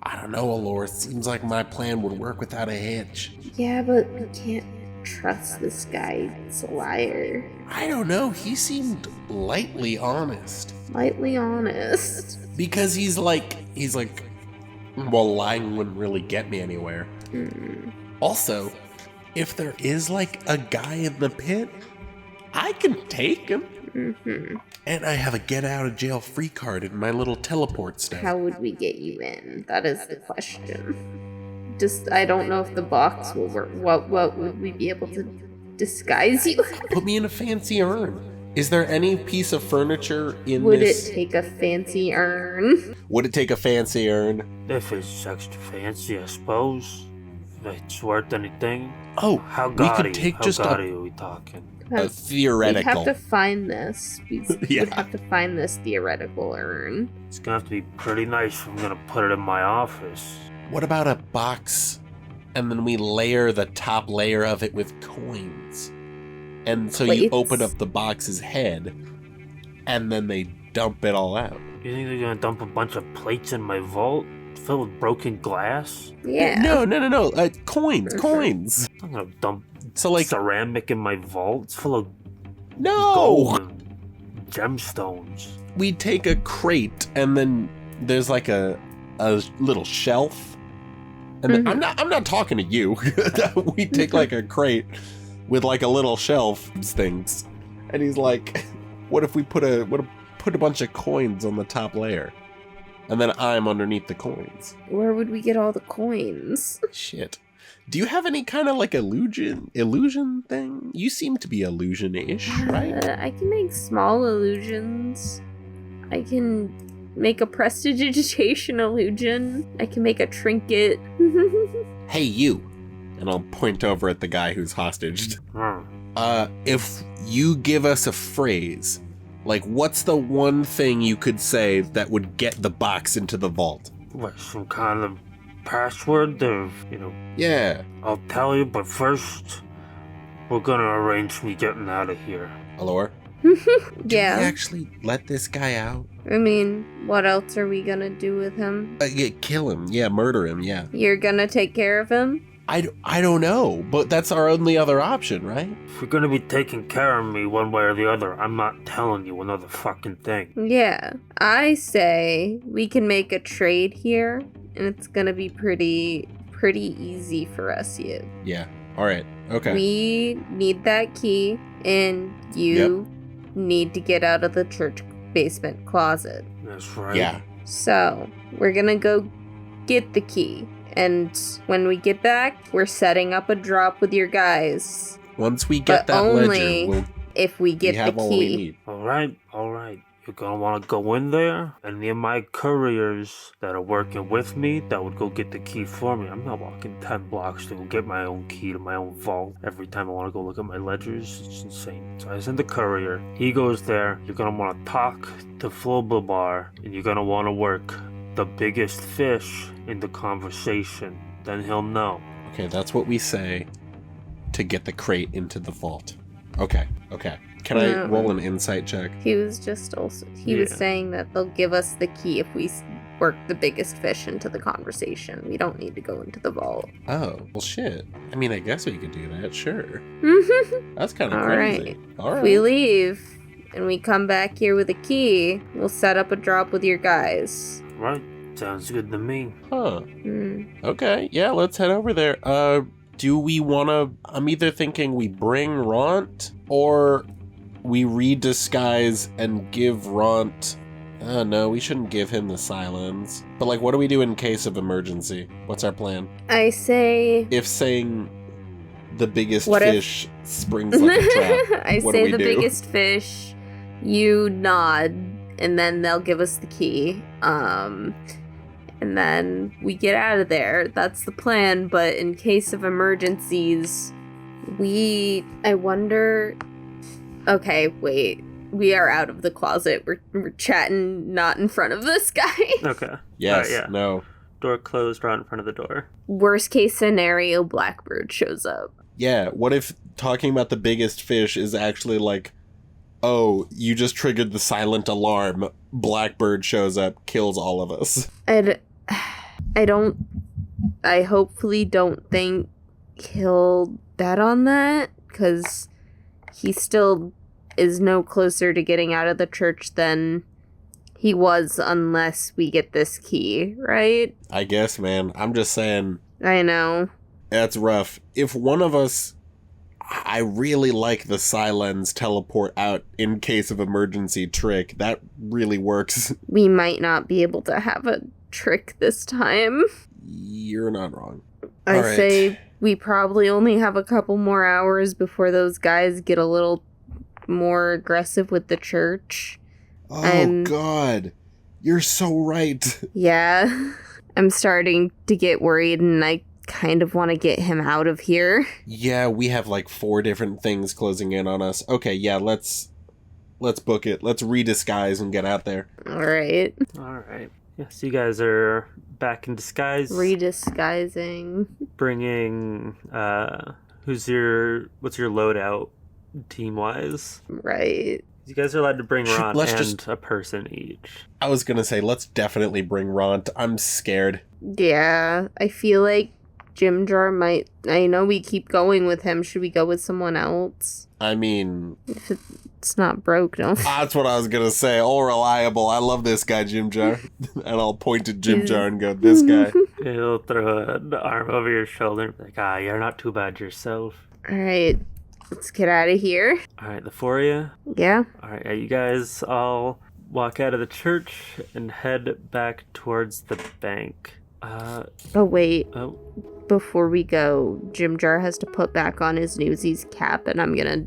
I don't know, Alor. Seems like my plan would work without a hitch. Yeah, but we can't trust this guy. He's a liar. I don't know. He seemed lightly honest. Lightly honest. Because he's like, well, lying wouldn't really get me anywhere. Also, if there is like a guy in the pit, I can take him. Mm-hmm. And I have a get out of jail free card in my little teleport stuff. How would we get you in? That is the question. I don't know if the box will work. What would we be able to disguise you? Put me in a fancy urn. Is there any piece of furniture in Would this? it take a fancy urn? Would it take a fancy urn? If it's extra fancy, I suppose. it's worth anything. Oh, How we gaudy? could take How just gaudy are we talking? a We'd theoretical. have to find this. We'd Yeah. have to find this theoretical urn. It's gonna have to be pretty nice if I'm gonna put it in my office. What about a box, and then we layer the top layer of it with coins? And so you Plates? open up the box's head, and then they dump it all out. You think they're gonna dump a bunch of plates in my vault filled with broken glass? Yeah. No. Coins, coins. I'm gonna dump So like, ceramic in my vault. It's full of no. gold and gemstones. We take a crate, and then there's like a little shelf. And then, I'm not talking to you. We take like a crate with like a little shelf things, and he's like, "What if we put a bunch of coins on the top layer, and then I'm underneath the coins?" Where would we get all the coins? Shit. Do you have any kind of like illusion thing? You seem to be illusion-ish, right? I can make small illusions. I can make a prestidigitation illusion. I can make a trinket. Hey, you. And I'll point over at the guy who's hostage. If you give us a phrase, like what's the one thing you could say that would get the box into the vault? What, some kind of password of, Yeah. I'll tell you, but first, we're gonna arrange me getting out of here. Alor? Did we Yeah. actually let this guy out? I mean, what else are we gonna do with him? Yeah, kill him. Yeah, murder him. Yeah. You're gonna take care of him? I don't know, but that's our only other option, right? If you're gonna be taking care of me one way or the other, I'm not telling you another fucking thing. Yeah. I say we can make a trade here, and it's gonna be pretty easy for us, you. Yeah. All right. Okay. We need that key, and you need to get out of the church basement closet. That's right. Yeah. So, we're gonna go get the key. And when we get back, we're setting up a drop with your guys. Once we get But that only ledger, if we get we have the all we key. need. All right. You're gonna want to go in there. Any of my couriers that are working with me that would go get the key for me. I'm not walking 10 blocks to go get my own key to my own vault every time I want to go look at my ledgers. It's insane. So I send the courier. He goes there. You're gonna want to talk to Sloobludop, and you're gonna want to work the biggest fish in the conversation. Then he'll know. Okay, that's what we say to get the crate into the vault. Okay. Can I No. roll an insight check? He was just also, he was Yeah. saying that they'll give us the key if we work the biggest fish into the conversation. We don't need to go into the vault. Oh, well, shit. I mean, I guess we could do that, sure. If That's kind of All crazy. right. All right. we leave and we come back here with a key, we'll set up a drop with your guys. Right? Sounds good to me. Huh. Hmm. Okay, yeah, let's head over there. Do we wanna... I'm either thinking we bring Ront, or we redisguise and give Ront... no, we shouldn't give him the silence. But, like, what do we do in case of emergency? What's our plan? I say... If saying the biggest What if- fish springs like a trap, I what do say we the do? biggest fish, you nod, and then they'll give us the key. And then we get out of there. That's the plan, but in case of emergencies, I wonder... Okay, wait. We are out of the closet. We're chatting not in front of this guy. Okay. Yes, yeah. no. Door closed right in front of the door. Worst case scenario, Blackbird shows up. Yeah, what if talking about the biggest fish is actually like, oh, you just triggered the silent alarm, Blackbird shows up, kills all of us. I hopefully don't think he'll bet on that, because he still is no closer to getting out of the church than he was unless we get this key, right? I guess, man. I'm just saying, I know. that's rough. If one of us... I really like the Silence teleport out in case of emergency trick. That really works. We might not be able to have a trick this time. You're not wrong. I All right. say we probably only have a couple more hours before those guys get a little more aggressive with the church. Oh, God. You're so right. Yeah. I'm starting to get worried, and I kind of want to get him out of here. Yeah, we have like 4 different things closing in on us. Okay, yeah, let's book it. Let's redisguise and get out there. All right. Yeah, so you guys are back in disguise. Redisguising. Bringing, what's your loadout team-wise? Right. You guys are allowed to bring Ront Let's and just- a person each. I was gonna say, let's definitely bring Ront. I'm scared. Yeah, I feel like Jim Jar might... I know we keep going with him. Should we go with someone else? I mean... If it's not broke, no. That's what I was gonna say. All reliable. I love this guy, Jim Jar. And I'll point to Jim Jar and go, this guy. He'll throw an arm over your shoulder and be like, you're not too bad yourself. All right, let's get out of here. All right, the 4 of you? Yeah. All right, you guys all walk out of the church and head back towards the bank. Oh, wait. Oh, Before we go, Jim Jar has to put back on his Newsies cap, and I'm gonna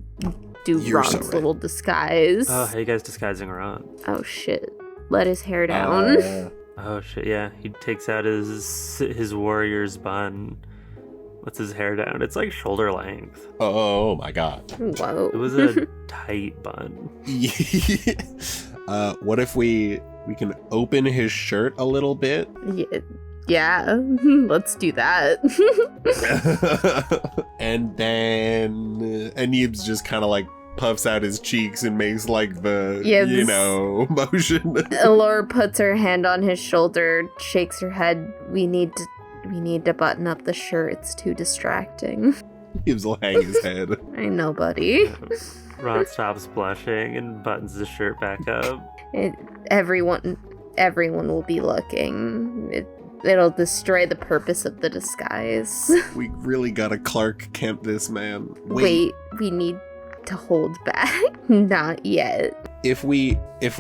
do You're so Ron's right. little disguise. how you guys disguising Ront? Oh, shit. Let his hair down. Oh shit, yeah. He takes out his warrior's bun, lets his hair down. It's like shoulder length. Oh my god. Whoa. It was a tight bun. What if we can open his shirt a little bit? Yeah, let's do that. And then Yibs just kind of like puffs out his cheeks and makes like the motion. Alor puts her hand on his shoulder, shakes her head. We need to button up the shirt. It's too distracting. Yibs will hang his head. I know, buddy. Ron stops blushing and buttons his shirt back up. Everyone will be looking. It'll destroy the purpose of the disguise. We really gotta Clark Kent this man. Wait, we need to hold back. Not yet. If we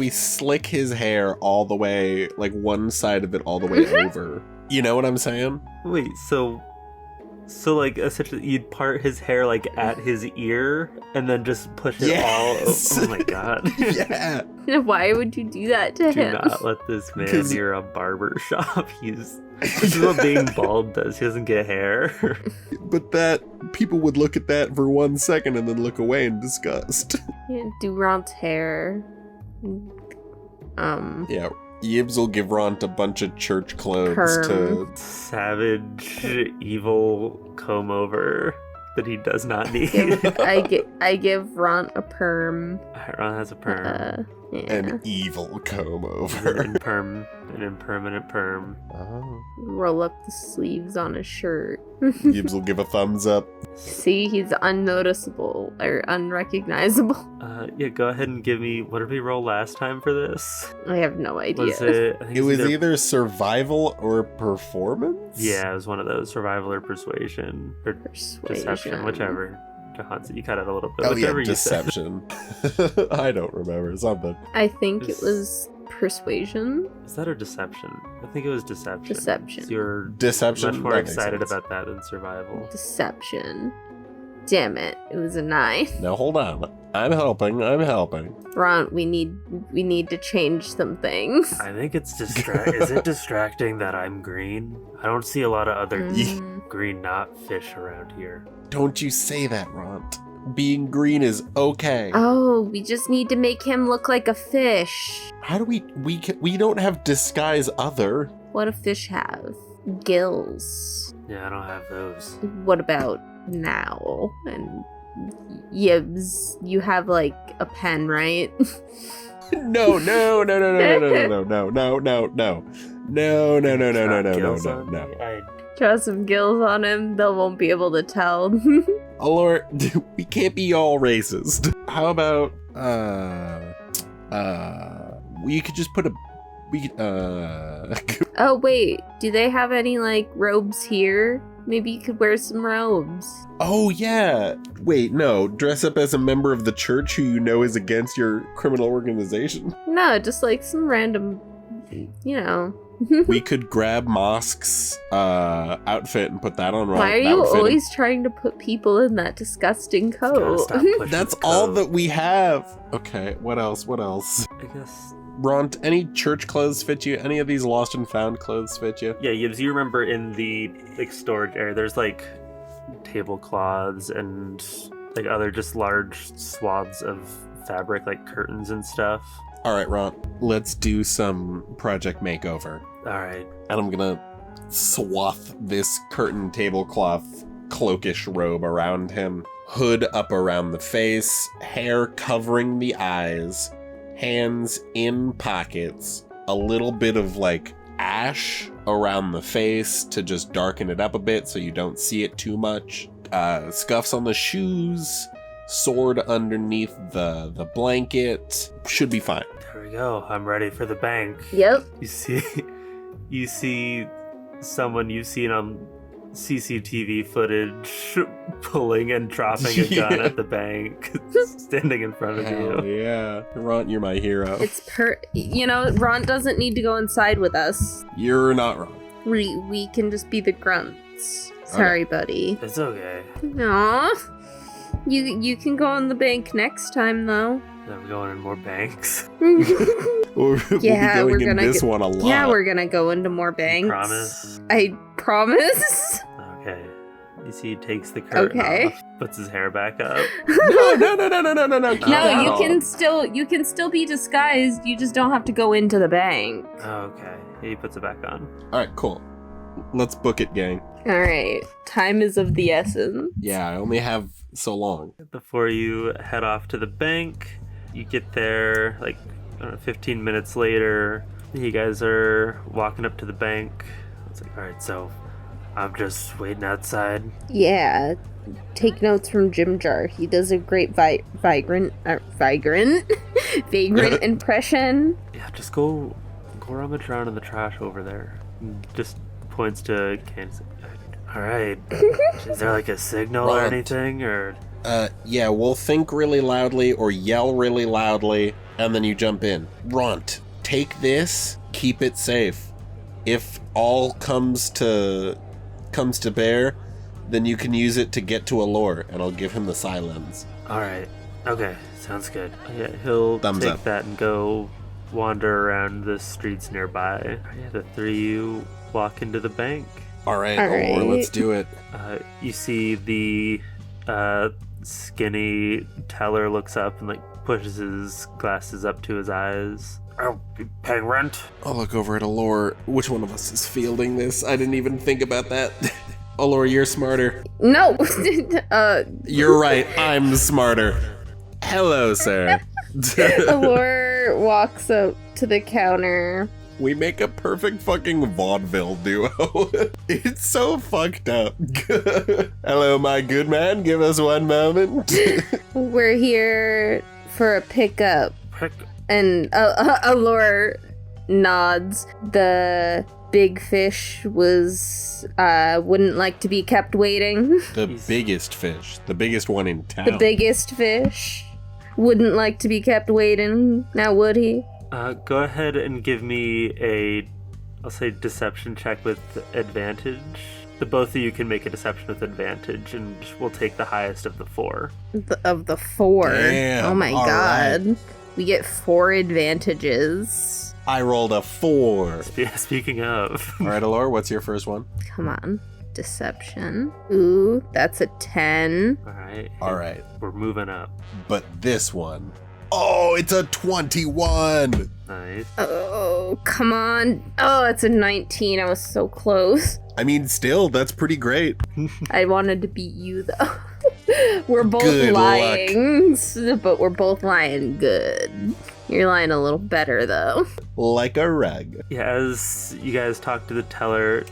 slick his hair all the way, like one side of it all the way over, you know what I'm saying? Wait, so like essentially you'd part his hair like at his ear and then just push it Yes! all. Oh my god. Yeah. Why would you do that to Do him? not let this man 'Cause- near a barber shop. This is what being bald does. He doesn't get hair. But that people would look at that for 1 second and then look away in disgust. Yeah, do Ron's hair. Yeah. Yibs will give Ront a bunch of church clothes to... Savage, evil comb over that he does not need. I give Ron a perm. Ron has a perm. Yeah. An evil comb over. An impermanent perm. Oh. Roll up the sleeves on his shirt. Yibs will give a thumbs up. See, he's unnoticeable or unrecognizable. Yeah, go ahead and give me, what did we roll last time for this? I have no idea. Was it? I think It was either survival or performance? Yeah, it was one of those, survival or persuasion or deception, whichever. Jahan, you cut it a little bit. Oh Whichever yeah, you said. deception. I don't remember. Something. I think it was persuasion. Is that or deception? I think it was deception. Deception. So you're Deception? much more That makes excited sense. about that than survival. Deception. Damn it. It was a 9. Now hold on. I'm helping. Ron, we need to change some things. I think it's Is it distracting that I'm green? I don't see a lot of other green not fish around here. Don't you say that, Ront. Being green is okay. Oh, we just need to make him look like a fish. How do we don't have disguise other. What do fish have? Gills. Yeah, I don't have those. What about now? And Yibs, you have like a pen, right? No. Gills on me? Draw some gills on him. They won't be able to tell. Alor, we can't be all racist. How about we could just put Oh wait, do they have any like robes here? Maybe you could wear some robes. Oh yeah. Wait, no. Dress up as a member of the church who you know is against your criminal organization. No, just like some random, you know. We could grab Mosk's outfit and put that on. Why are you always trying to put people in that disgusting coat? That's all that we have. Okay, what else? I guess Ront, any church clothes fit you? Any of these lost and found clothes fit you? Yeah, Yibs, you remember in the storage area, there's tablecloths and other just large swaths of fabric, curtains and stuff. All right, Ront, let's do some project makeover. All right. And I'm gonna swath this curtain tablecloth cloakish robe around him, hood up around the face, hair covering the eyes, hands in pockets, a little bit of ash around the face to just darken it up a bit so you don't see it too much, scuffs on the shoes, sword underneath the blanket. Should be fine. There we go. I'm ready for the bank. Yep. You see someone you've seen on CCTV footage pulling and dropping a gun at the bank, standing in front of Hell you. yeah. Ront, you're my hero. It's Ron doesn't need to go inside with us. You're not wrong. We can just be the grunts. Sorry, buddy. It's okay. Aw. You can go on the bank next time, though. I'm going in more banks. We'll Yeah, be we're going in gonna this one a lot. Yeah, we're gonna go into more banks. Promise? I promise. Okay. You see, he takes the curtain off, puts his hair back up. No. No, you can still be disguised. You just don't have to go into the bank. Okay. He puts it back on. All right, cool. Let's book it, gang. All right. Time is of the essence. Yeah, I only have so long. Before you head off to the bank, you get there 15 minutes later. You guys are walking up to the bank. It's all right, so I'm just waiting outside. Yeah. Take notes from Jim Jar. He does a great vagrant impression. Yeah, just go rummage around in the trash over there. Just points to cans. All right. Is there a signal or anything, or? Yeah, we'll think really loudly or yell really loudly, and then you jump in. Ront, take this, keep it safe. If all comes to bear, then you can use it to get to Alor, and I'll give him the silence. All right. Okay, sounds good. Yeah, he'll Thumbs take up. that and go wander around the streets nearby. Yeah, the three of you walk into the bank. All right, All Alor, right. let's do it. You see the skinny teller looks up and pushes his glasses up to his eyes. Oh, you paying rent? I'll look over at Alor. Which one of us is fielding this? I didn't even think about that. Alor, you're smarter. No. You're right, I'm smarter. Hello, sir. Alor walks up to the counter. We make a perfect fucking vaudeville duo. It's so fucked up. Hello, my good man. Give us one moment. We're here for a pickup. And Alor nods. The big fish wouldn't like to be kept waiting. The biggest fish. The biggest one in town. The biggest fish wouldn't like to be kept waiting. Now would he? Go ahead and give me I'll say deception check with advantage. The both of you can make a deception with advantage, and we'll take the highest of the four. Of the four. Damn, oh my all god. right. We get 4 advantages. I rolled a 4. Speaking of. All right, Alor, what's your first one? Come on. Deception. Ooh, that's a 10. All right. We're moving up. But this one. Oh, it's a 21. Nice. Oh, come on. Oh, it's a 19. I was so close. I mean, still, that's pretty great. I wanted to beat you, though. We're both Good lying, but we're both lying good. You're lying a little better, though. Like a rug. Yeah, as you guys talk to the teller,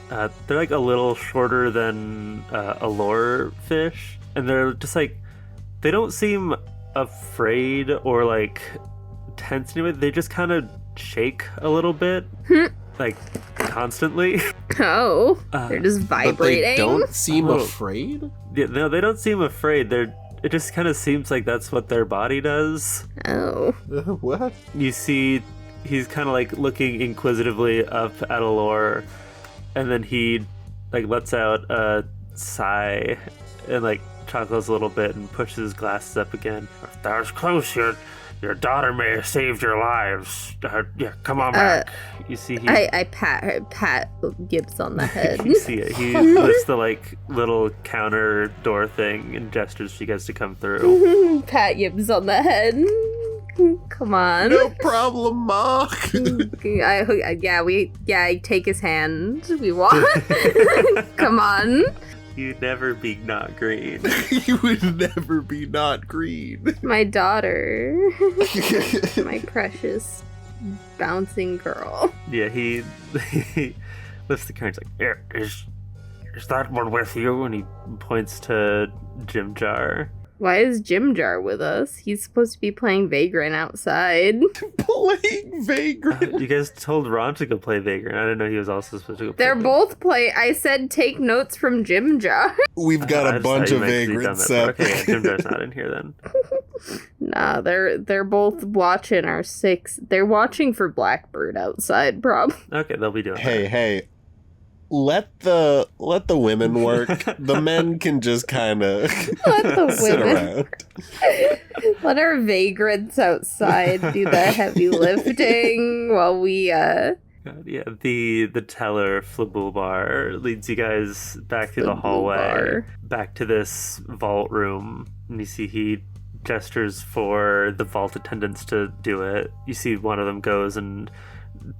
they're a little shorter than a lure fish, and they're just they don't seem afraid or tense anyway. They just kind of shake a little bit, constantly. Oh, they're just But vibrating. they don't seem Oh. afraid? Yeah, no, they don't seem afraid. It just kind of seems like that's what their body does. Oh. What? You see, he's kind of looking inquisitively up at Alor, and then he lets out a sigh and chuckles a little bit and pushes his glasses up again. If that was close, Your daughter may have saved your lives. Yeah, come on back. You see, I pat Gibbs on the head. you see it. He lifts the like little counter door thing and gestures for you guys to come through. Pat Gibbs on the head. Come on. No problem, Ma. I take his hand. We walk. Come on. You'd never be not green. You would never be not green. My daughter. My precious bouncing girl. Yeah, he lifts the counter. He's like, Here, is that one with you? and he points to Jim Jar. Why is Jim Jar with us? He's supposed to be playing Vagrant outside. Playing Vagrant. You guys told Ron to go play Vagrant. I didn't know he was also supposed to go play They're Vagrant. both play. I said take notes from Jim Jar. We've got I a just bunch thought of you meant 'cause you'd done Vagrants. that before. Okay, yeah, Jim Jar's not in here then. Nah, they're both watching our six. They're watching for Blackbird outside, probably. Okay, they'll be doing Hey, let the women work. The men can just kind of Let the sit women. around. Let our vagrants outside do the heavy lifting while we that. Yeah, the teller, Flabulbar, leads you guys back through the hallway, Flabulbar. back to this vault room. And you see he gestures for the vault attendants to do it. You see one of them goes and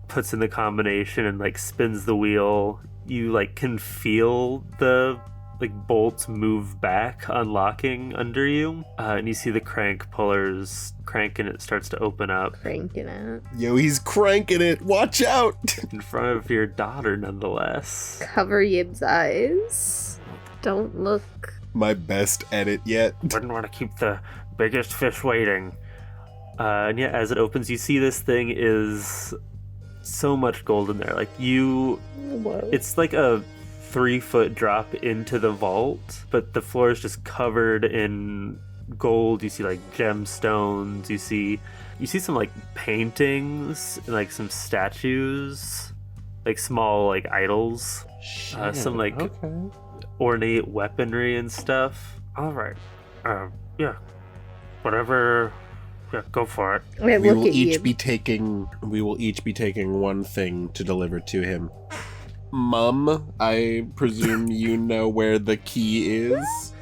puts in the combination and like spins the wheel. You like can feel the like bolts move back, unlocking under you, and you see the crank pullers crank and it starts to open up cranking it. Yo, he's cranking it. Watch out. in front of your daughter nonetheless. Cover Yib's eyes. Don't look. My best edit yet. Wouldn't want to keep the biggest fish waiting. And yeah, as it opens, you see this thing is so much gold in there. Like Whoa. it's like a 3-foot drop into the vault, but the floor is just covered in gold. You see like gemstones. You see some like paintings and like some statues, like small like idols, some like ornate weaponry and stuff. All right. Yeah. Whatever. Yeah, go for it. Wait, We look will at each Yib. be taking one thing to deliver to him. Mum, I presume you know where the key is.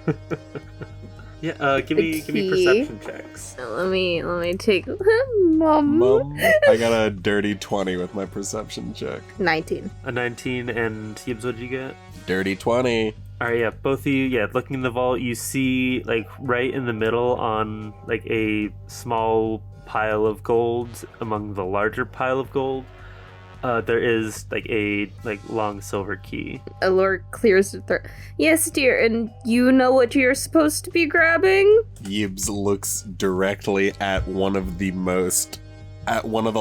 Yeah, give me key. perception checks. Let me take Mom. Mum, I got a dirty 20 with my perception check. 19. A 19, and Yibs, what'd you get? Dirty 20. Alright, yeah, both of you, looking in the vault, you see, like, right in the middle on, like, a small pile of gold among the larger pile of gold, there is, like, a, long silver key. Alor clears the throat. Yes, dear, and you know what you're supposed to be grabbing? Yibs looks directly at one of the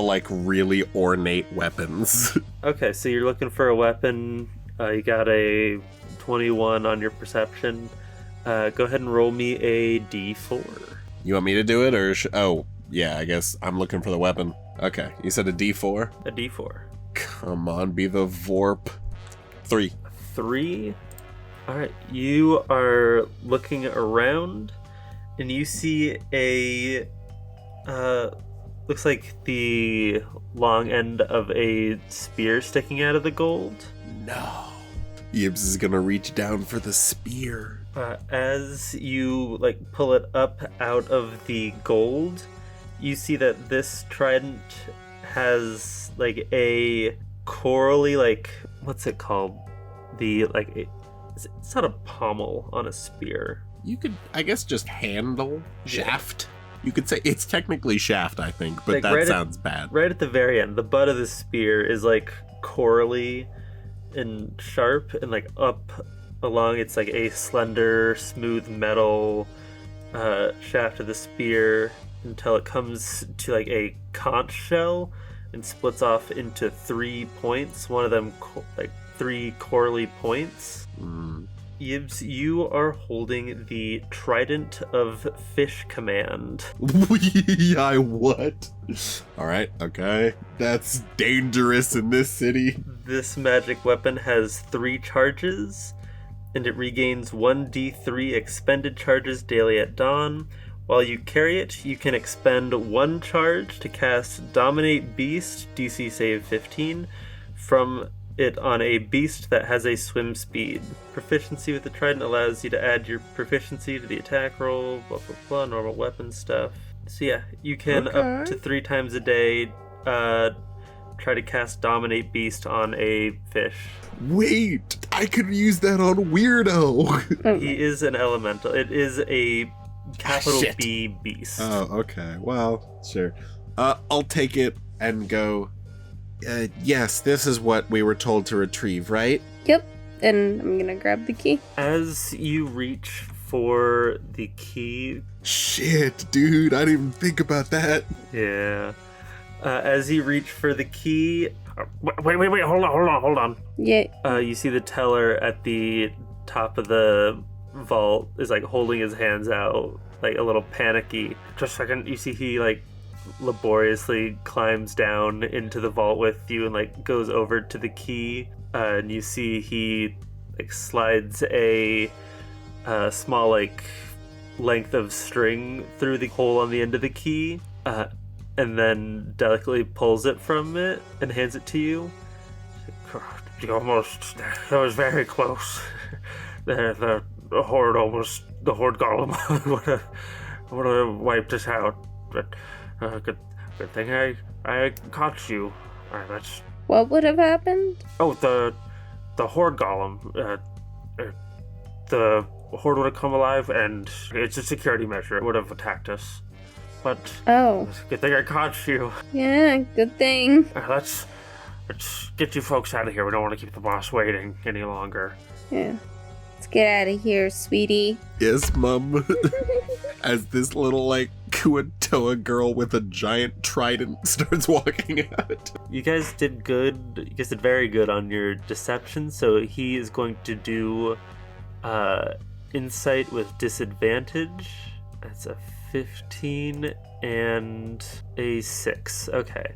like really ornate weapons. Okay, so you're looking for a weapon, you got a 21 on your perception. Go ahead and roll me a d4. You want me to do it or oh, yeah, I guess I'm looking for the weapon. Okay, you said a D4? A d4. Come on, be the Vorp. 3. 3. Alright, you are looking around and you see a looks like the long end of a spear sticking out of the gold. No. Yibs is gonna reach down for the spear. As you pull it up out of the gold, you see that this trident has a corally what's it called? It's not a pommel on a spear. You could, I guess, just handle shaft. You could say it's technically shaft, I think, but that sounds bad. Right at the very end, the butt of the spear is corally and sharp, and up along it's a slender, smooth metal shaft of the spear until it comes to a conch shell and splits off into 3 points. One of them 3 corally points. Yibs, you are holding the Trident of Fish Command. I what? Alright, okay. That's dangerous in this city. This magic weapon has 3 charges, and it regains 1d3 expended charges daily at dawn, While you carry it, you can expend 1 charge to cast Dominate Beast, DC save 15, from it on a beast that has a swim speed. Proficiency with the trident allows you to add your proficiency to the attack roll, blah blah blah, normal weapon stuff. So yeah, you can up to 3 times a day try to cast Dominate Beast on a fish. Wait, I could use that on Weirdo. He is an elemental. It is a capital B beast. Oh, okay. Well, sure. I'll take it and go. Yes, this is what we were told to retrieve, right? Yep. And I'm gonna grab the key. As you reach for the key... Shit, dude, I didn't even think about that. Yeah. As you reach for the key... Wait, hold on. Yeah. You see the teller at the top of the vault is, like, holding his hands out, like, a little panicky. Just a second, you see he, like, laboriously climbs down into the vault with you and, like, goes over to the key. And you see he, like, slides a small, like, length of string through the hole on the end of the key, and then delicately pulls it from it and hands it to you. You almost... That was very close. The horde golem would have wiped us out. But good thing I caught you. That's... What would have happened? Oh, the horde golem. The horde would have come alive, and it's a security measure. It would have attacked us. But good thing I caught you. Yeah, good thing. Let's get you folks out of here. We don't want to keep the boss waiting any longer. Yeah. Let's get out of here, sweetie. Yes, Mum. As this little, like, Kuatoa girl with a giant trident starts walking out. You guys did good. You guys did very good on your deception, so he is going to do insight with disadvantage. That's a 15 and a 6. Okay.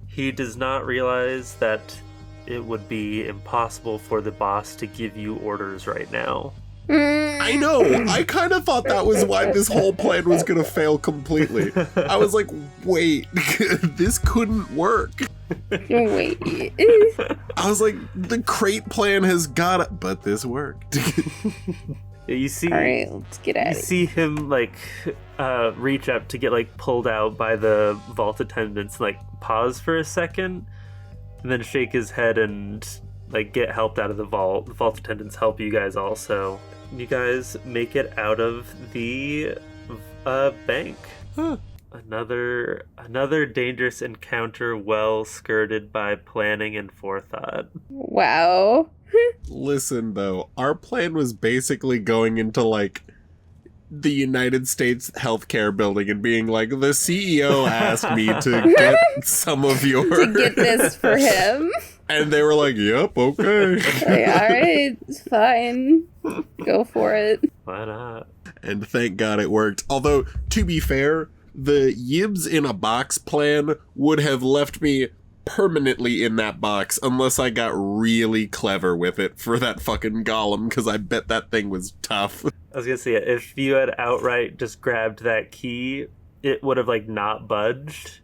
He does not realize that it would be impossible for the boss to give you orders right now. I know. I kind of thought that was why this whole plan was going to fail completely. I was like, wait, this couldn't work. Wait. I was like, the crate plan has got it, but this worked. You see, all right, let's get out of here. You see him, like, reach up to get, like, pulled out by the vault attendants, like, pause for a second, and then shake his head and, like, get helped out of the vault. The vault attendants help you guys also. You guys make it out of the bank. Huh. Another dangerous encounter, well skirted by planning and forethought. Wow. Listen, though, our plan was basically going into, like, the United States healthcare building and being like, the CEO asked me to get some of your... To get this for him. And they were like, yep, okay. Like, all right, fine. Go for it. Why not? And thank God it worked. Although, to be fair, the Yibs in a box plan would have left me permanently in that box unless I got really clever with it for that fucking golem, because I bet that thing was tough. I was gonna say, if you had outright just grabbed that key, it would have, like, not budged,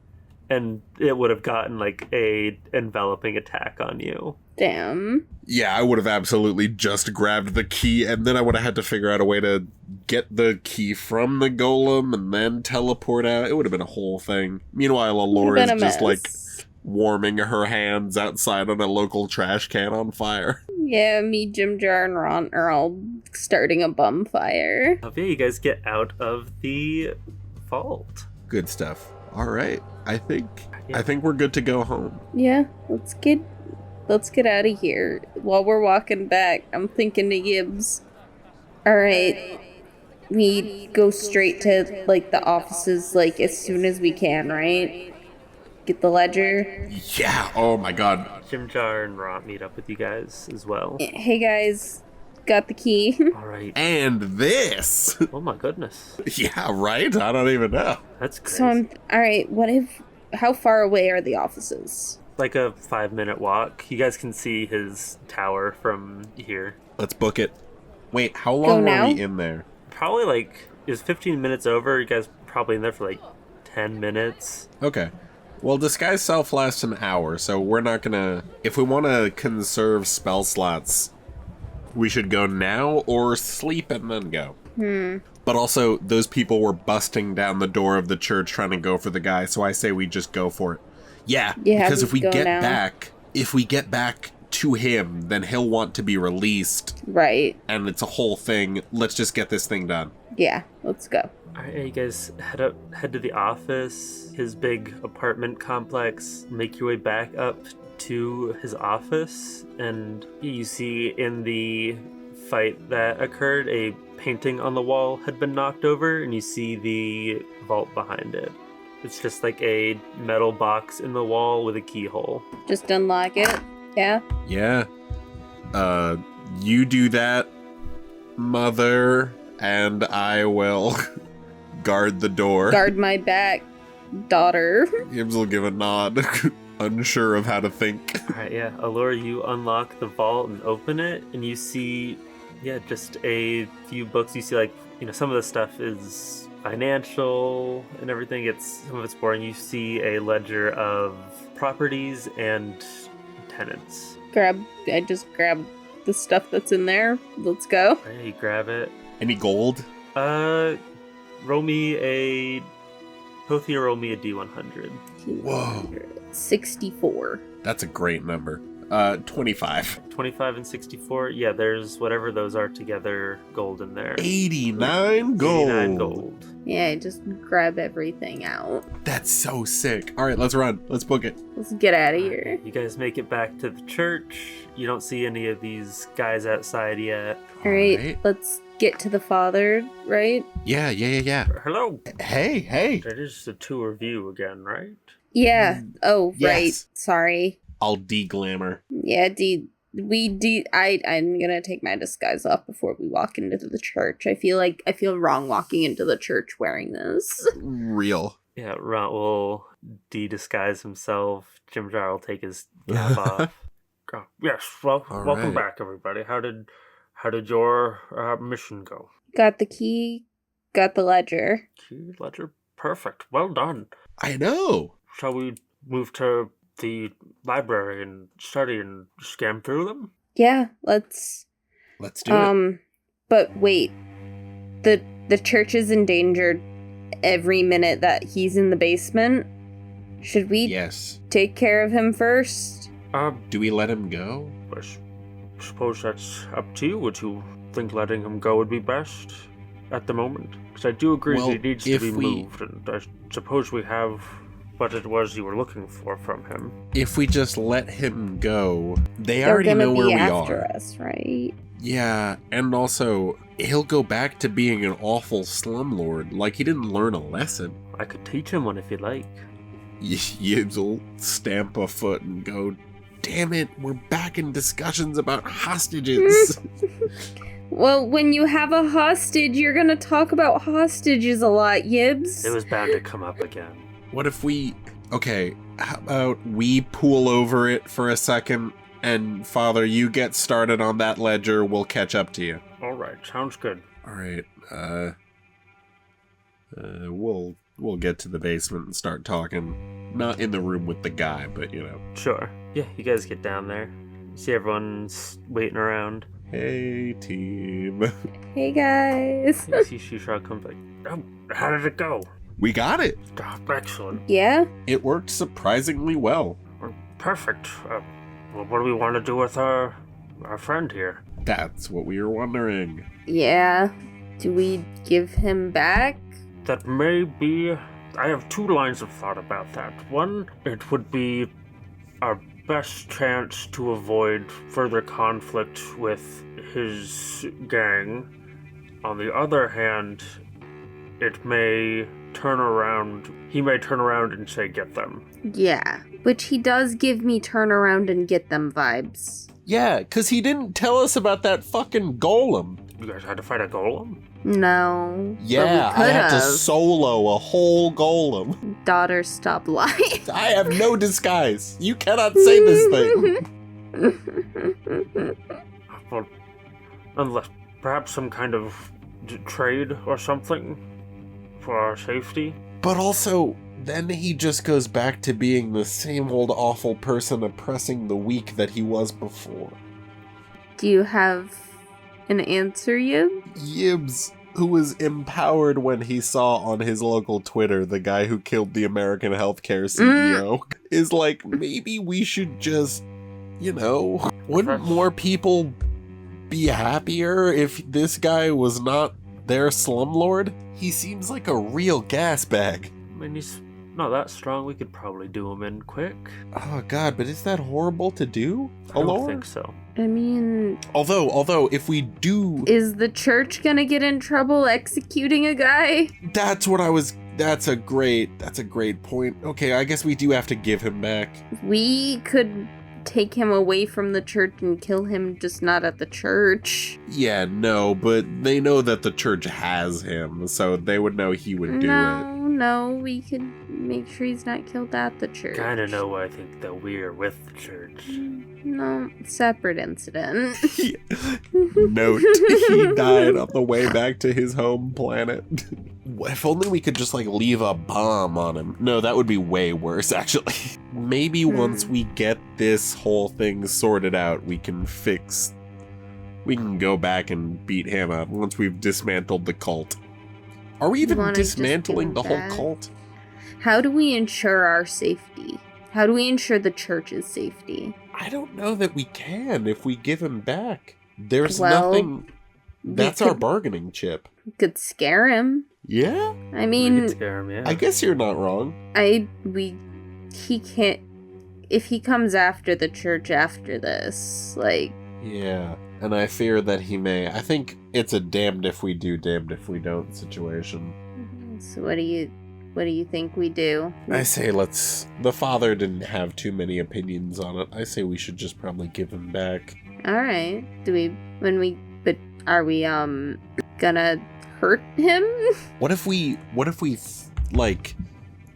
and it would have gotten, like, a enveloping attack on you. Damn. Yeah, I would have absolutely just grabbed the key, and then I would have had to figure out a way to get the key from the golem and then teleport out. It would have been a whole thing. Meanwhile, Alor is just, like, warming her hands outside on a local trash can on fire. Yeah, me, Jim Jar, and Ron are all starting a bum fire. Yeah, you guys get out of the vault. Good stuff. All right. I think we're good to go home. Yeah, let's get out of here. While we're walking back, I'm thinking to Gibbs. All right, we go straight to, like, the offices, like, as soon as we can, right? Get the ledger. Yeah. Oh my God. Jim Jar and Rot meet up with you guys as well. Hey guys, got the key. All right. And this. Oh my goodness. Yeah, right? I don't even know. That's crazy. So all right, how far away are the offices? Like a 5-minute walk. You guys can see his tower from here. Let's book it. Wait, how long were we in there? Probably like It was 15 minutes over. You guys probably in there for like 10 minutes. Okay. Well, disguise self lasts an hour, so we're not gonna... If we want to conserve spell slots, we should go now or sleep and then go. But also, those people were busting down the door of the church trying to go for the guy, so I say we just go for it. Yeah, because if we get back to him, then he'll want to be released. Right. And it's a whole thing. Let's just get this thing done. Yeah, let's go. All right, you guys head to the office, his big apartment complex, make your way back up to his office, and you see in the fight that occurred, a painting on the wall had been knocked over, and you see the vault behind it. It's just like a metal box in the wall with a keyhole. Just unlock it. Yeah? Yeah. You do that, mother, and I will guard the door. Guard my back, daughter. Gibbs will give a nod, unsure of how to think. All right, yeah. Alor, you unlock the vault and open it, and you see, just a few books. You see, like, some of the stuff is financial and everything. Some of it's boring. You see a ledger of properties and tenants. I just grab the stuff that's in there. Let's go. All right, you grab it. Any gold? Roll me a D100. Whoa. 64. That's a great number. 25. 25 and 64. Yeah, there's whatever those are together, gold in there. 89 gold. 89 gold. Yeah, just grab everything out. That's so sick. All right, let's run. Let's book it. Let's get out of here. You guys make it back to the church. You don't see any of these guys outside yet. All right, let's get to the father, right? Yeah. Hello. Hey. That is the two of you again, right? Yeah. Oh, yes. Right. Sorry. I'll de-glamour. Yeah, I'm gonna take my disguise off before we walk into the church. I feel wrong walking into the church wearing this. Real. Yeah, Ron will de-disguise himself. Jim Jar will take his cap off. Oh, yes, welcome back, everybody. How did your mission go? Got the key, got the ledger. Key, ledger, perfect. Well done. I know. Shall we move to the library and study and scan through them? Yeah, let's do it. But wait. The church is endangered every minute that he's in the basement. Should we take care of him first? Do we let him go? I suppose that's up to you. Would you think letting him go would be best at the moment? Because I do agree that he needs to be moved, and I suppose we have what it was you were looking for from him. If we just let him go, they're already know where we are. They're gonna be after us, right? Yeah, and also, he'll go back to being an awful slumlord, like he didn't learn a lesson. I could teach him one if you'd like. Yibbs will stamp a foot and go, damn it, we're back in discussions about hostages. Well, when you have a hostage, you're gonna talk about hostages a lot, Yibbs. It was bound to come up again. What if how about we pool over it for a second, and Father, you get started on that ledger, we'll catch up to you. Alright, sounds good. Alright, we'll get to the basement and start talking. Not in the room with the guy, but Sure. Yeah, you guys get down there. You see everyone's waiting around. Hey, team. Hey, guys. You see Shishra comes like, oh, how did it go? We got it. Oh, excellent. Yeah? It worked surprisingly well. Perfect. Well, what do we want to do with our friend here? That's what we were wondering. Yeah. Do we give him back? That may be... I have two lines of thought about that. One, it would be our best chance to avoid further conflict with his gang. On the other hand, he may turn around and say, get them. Yeah, which he does give me turn around and get them vibes. Yeah, because he didn't tell us about that fucking golem. You guys had to fight a golem? No. Yeah, I had to solo a whole golem. Daughter, stop lying. I have no disguise. You cannot say this thing. Well, unless perhaps some kind of trade or something for our safety. But also, then he just goes back to being the same old awful person oppressing the weak that he was before. Do you have an answer, Yib? Yibs, who was empowered when he saw on his local Twitter the guy who killed the American healthcare CEO, is like, maybe we should just, wouldn't more people be happier if this guy was not their slumlord? He seems like a real gas bag. I mean, he's not that strong. We could probably do him in quick. Oh god, but is that horrible to do? I don't think so. I mean... Although, if we do... Is the church gonna get in trouble executing a guy? That's a great point. Okay, I guess we do have to give him back. We could take him away from the church and kill him, just not at the church. Yeah, no, but they know that the church has him, so they would know he would do it. No, we could make sure he's not killed at the church. Kinda know, I think, that we're with the church. No, separate incident. Note, he died on the way back to his home planet. If only we could just, leave a bomb on him. No, that would be way worse, actually. Maybe once we get this whole thing sorted out, we can go back and beat him up once we've dismantled the cult. Are we even dismantling the whole cult? How do we ensure our safety? How do we ensure the church's safety? I don't know that we can if we give him back. There's nothing... That's our bargaining chip. We could scare him. Yeah? I mean... We could scare him, yeah. I guess you're not wrong. He can't... If he comes after the church after this, Yeah, and I fear that he may. I think it's a damned if we do, damned if we don't situation. So what do you think we do? I say the father didn't have too many opinions on it. I say we should just probably give him back. Alright. Are we, gonna hurt him? What if we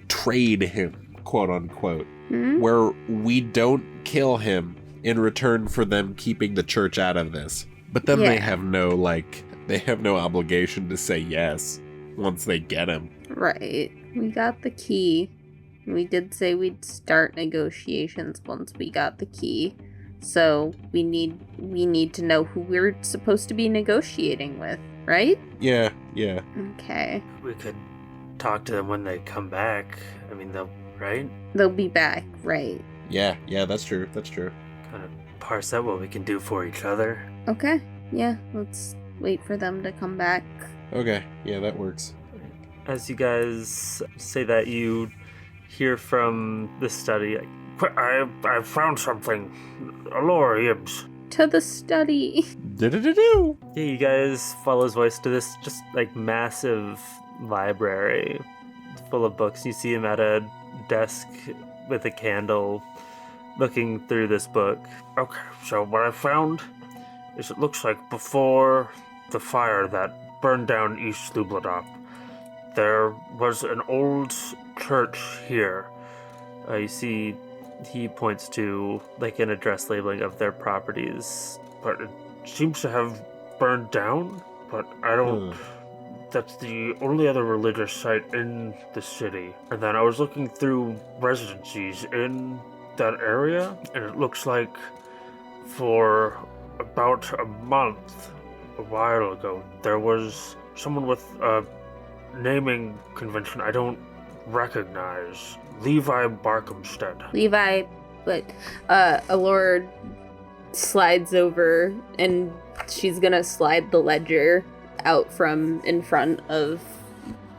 trade him, quote unquote, where we don't kill him in return for them keeping the church out of this. But then they have no obligation to say yes once they get him. Right. We got the key. We did say we'd start negotiations once we got the key. So we need to know who we're supposed to be negotiating with, right? Yeah. Okay. We could talk to them when they come back. I mean, They'll be back, right? Yeah, that's true. Kind of parse out what we can do for each other. Okay. Yeah, let's wait for them to come back. Okay, yeah, that works. As you guys say that, you hear from the study, I found something. Alor, Yibs. To the study. Do. Yeah, you guys follow his voice to this just massive library full of books. You see him at a desk with a candle looking through this book. Okay, so what I found is it looks like before the fire that burned down East Sloobludop, there was an old church here. You see he points to an address labeling of their properties. But it seems to have burned down, but I don't... That's the only other religious site in the city. And then I was looking through residencies in that area, and it looks like for about a month, a while ago, there was someone with a naming convention I don't recognize. Levi Barkhamstead. Levi, but Alor slides over, and she's gonna slide the ledger out from in front of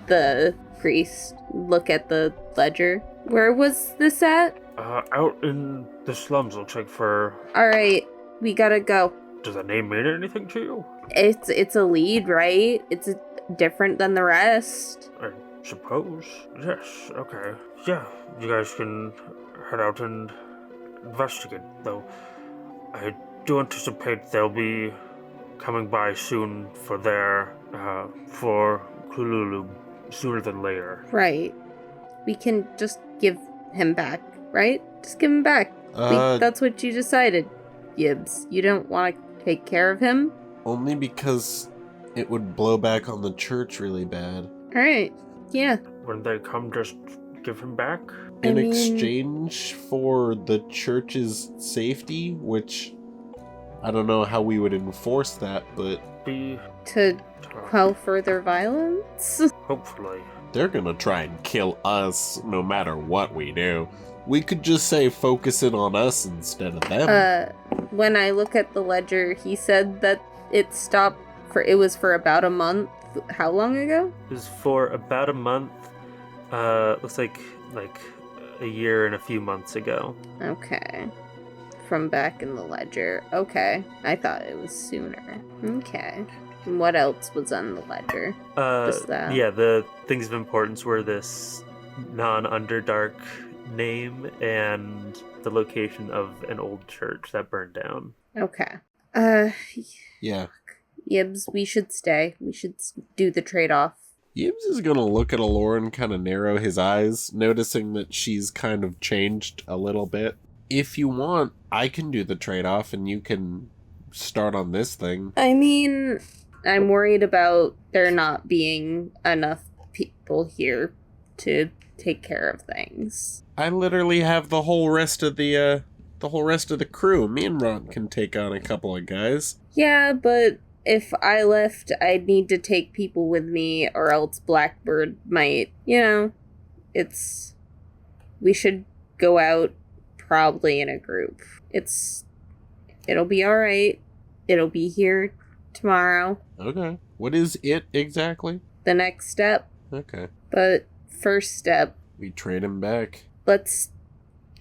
the priest. Look at the ledger. Where was this at? Out in the slums, looks like for... Alright, we gotta go. Does the name mean anything to you? It's a lead, right? It's different than the rest. I suppose. Yes, okay. Yeah, you guys can head out and investigate, though. I do anticipate they'll be coming by soon for for Kululu, sooner than later. Right. We can just give him back, right? Just give him back. That's what you decided, Yibs. You don't want to take care of him? Only because It would blow back on the church really bad. Alright, yeah. Wouldn't they come just give him back? In exchange for the church's safety, which I don't know how we would enforce that, but To quell further violence? hopefully. they're gonna try and kill us no matter what we do. We could just say focus in on us instead of them. When I look at the ledger, he said that it was for about a month. How long ago? It was for about a month. Looks like a year and a few months ago. Okay. From back in the ledger. Okay. I thought it was sooner. Okay. And what else was on the ledger? Just that? Yeah, the things of importance were this non-Underdark name and the location of an old church that burned down. Okay. Yeah. Yibs, we should stay. We should do the trade-off. Yibs is gonna look at Alor and kind of narrow his eyes, noticing that she's kind of changed a little bit. If you want, I can do the trade-off and you can start on this thing. I mean, I'm worried about there not being enough people here to take care of things. I literally have the whole rest of the crew. Me and Ron can take on a couple of guys. Yeah, but if I left, I'd need to take people with me, or else Blackbird might, we should go out probably in a group. It'll be alright. It'll be here tomorrow. Okay. What is it exactly? The next step. Okay. But first step, We trade him back. let's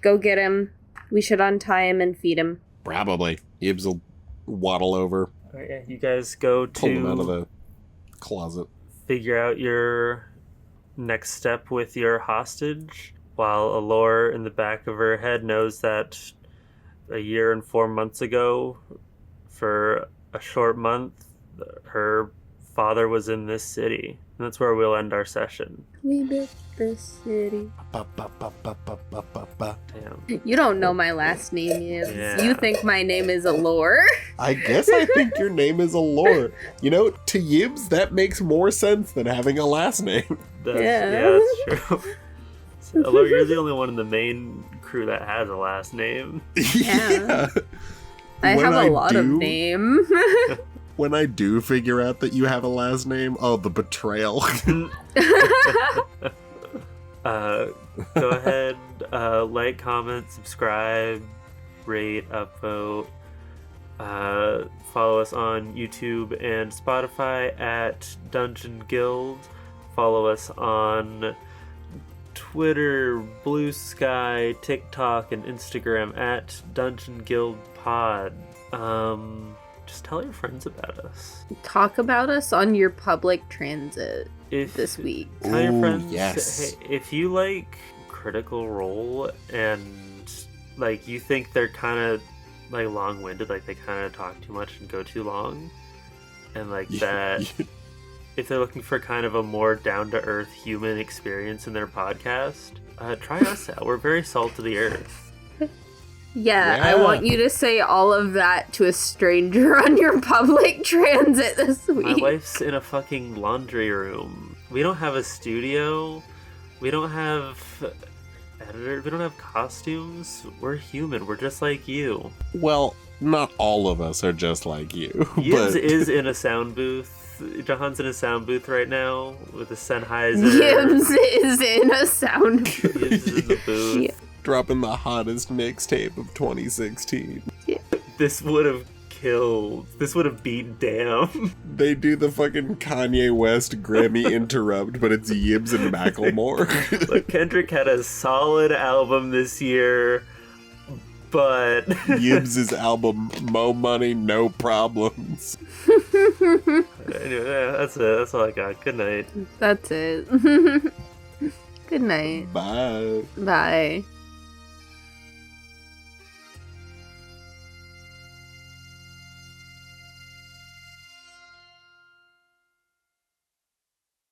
go get him. We should untie him and feed him. Probably. Yibs will waddle over, All right, yeah, you guys go pull him out of to the closet. figure out your next step with your hostage, while Alor in the back of her head knows that a year and 4 months ago, for a short month, her father was in this city. And that's where we'll end our session. We built this city. Ba-ba-ba-ba-ba-ba-ba. Damn. You don't know my last name is. Yeah. You think my name is Alor? I guess I think your name is Alor. To Yibs, that makes more sense than having a last name. Yeah. That's true. So, Alor, you're the only one in the main crew that has a last name. Yeah. I When have a I lot of do- name. When I do figure out that you have a last name, oh, the betrayal. Go ahead, like, comment, subscribe, rate, upvote. Follow us on YouTube and Spotify at Dungeon Guild. Follow us on Twitter, Blue Sky, TikTok, and Instagram at Dungeon Guild Pod. Just tell your friends about us. Talk about us on your public transit this week. Tell your Ooh, friends, yes. hey, if you like Critical Role and you think they're kind of long-winded, they kind of talk too much and go too long, and that. If they're looking for kind of a more down-to-earth human experience in their podcast, try us out. We're very salt of the earth. Yeah, I want you to say all of that to a stranger on your public transit this week. My wife's in a fucking laundry room. We don't have a studio. We don't have editor. We don't have costumes. We're human. We're just like you. Well, not all of us are just like you. Yibs but is in a sound booth. Jahan's in a sound booth right now with a Sennheiser. Yibs is in a sound booth. Yibs is in the booth. Yeah. dropping the hottest mixtape of 2016. This would have killed. This would have beaten down. They do the fucking Kanye West Grammy interrupt, but it's Yibs and Macklemore. Look, Kendrick had a solid album this year, but Yibs' album, Mo Money, No Problems. anyway, that's it. That's all I got. Good night. That's it. Good night. Bye. Bye.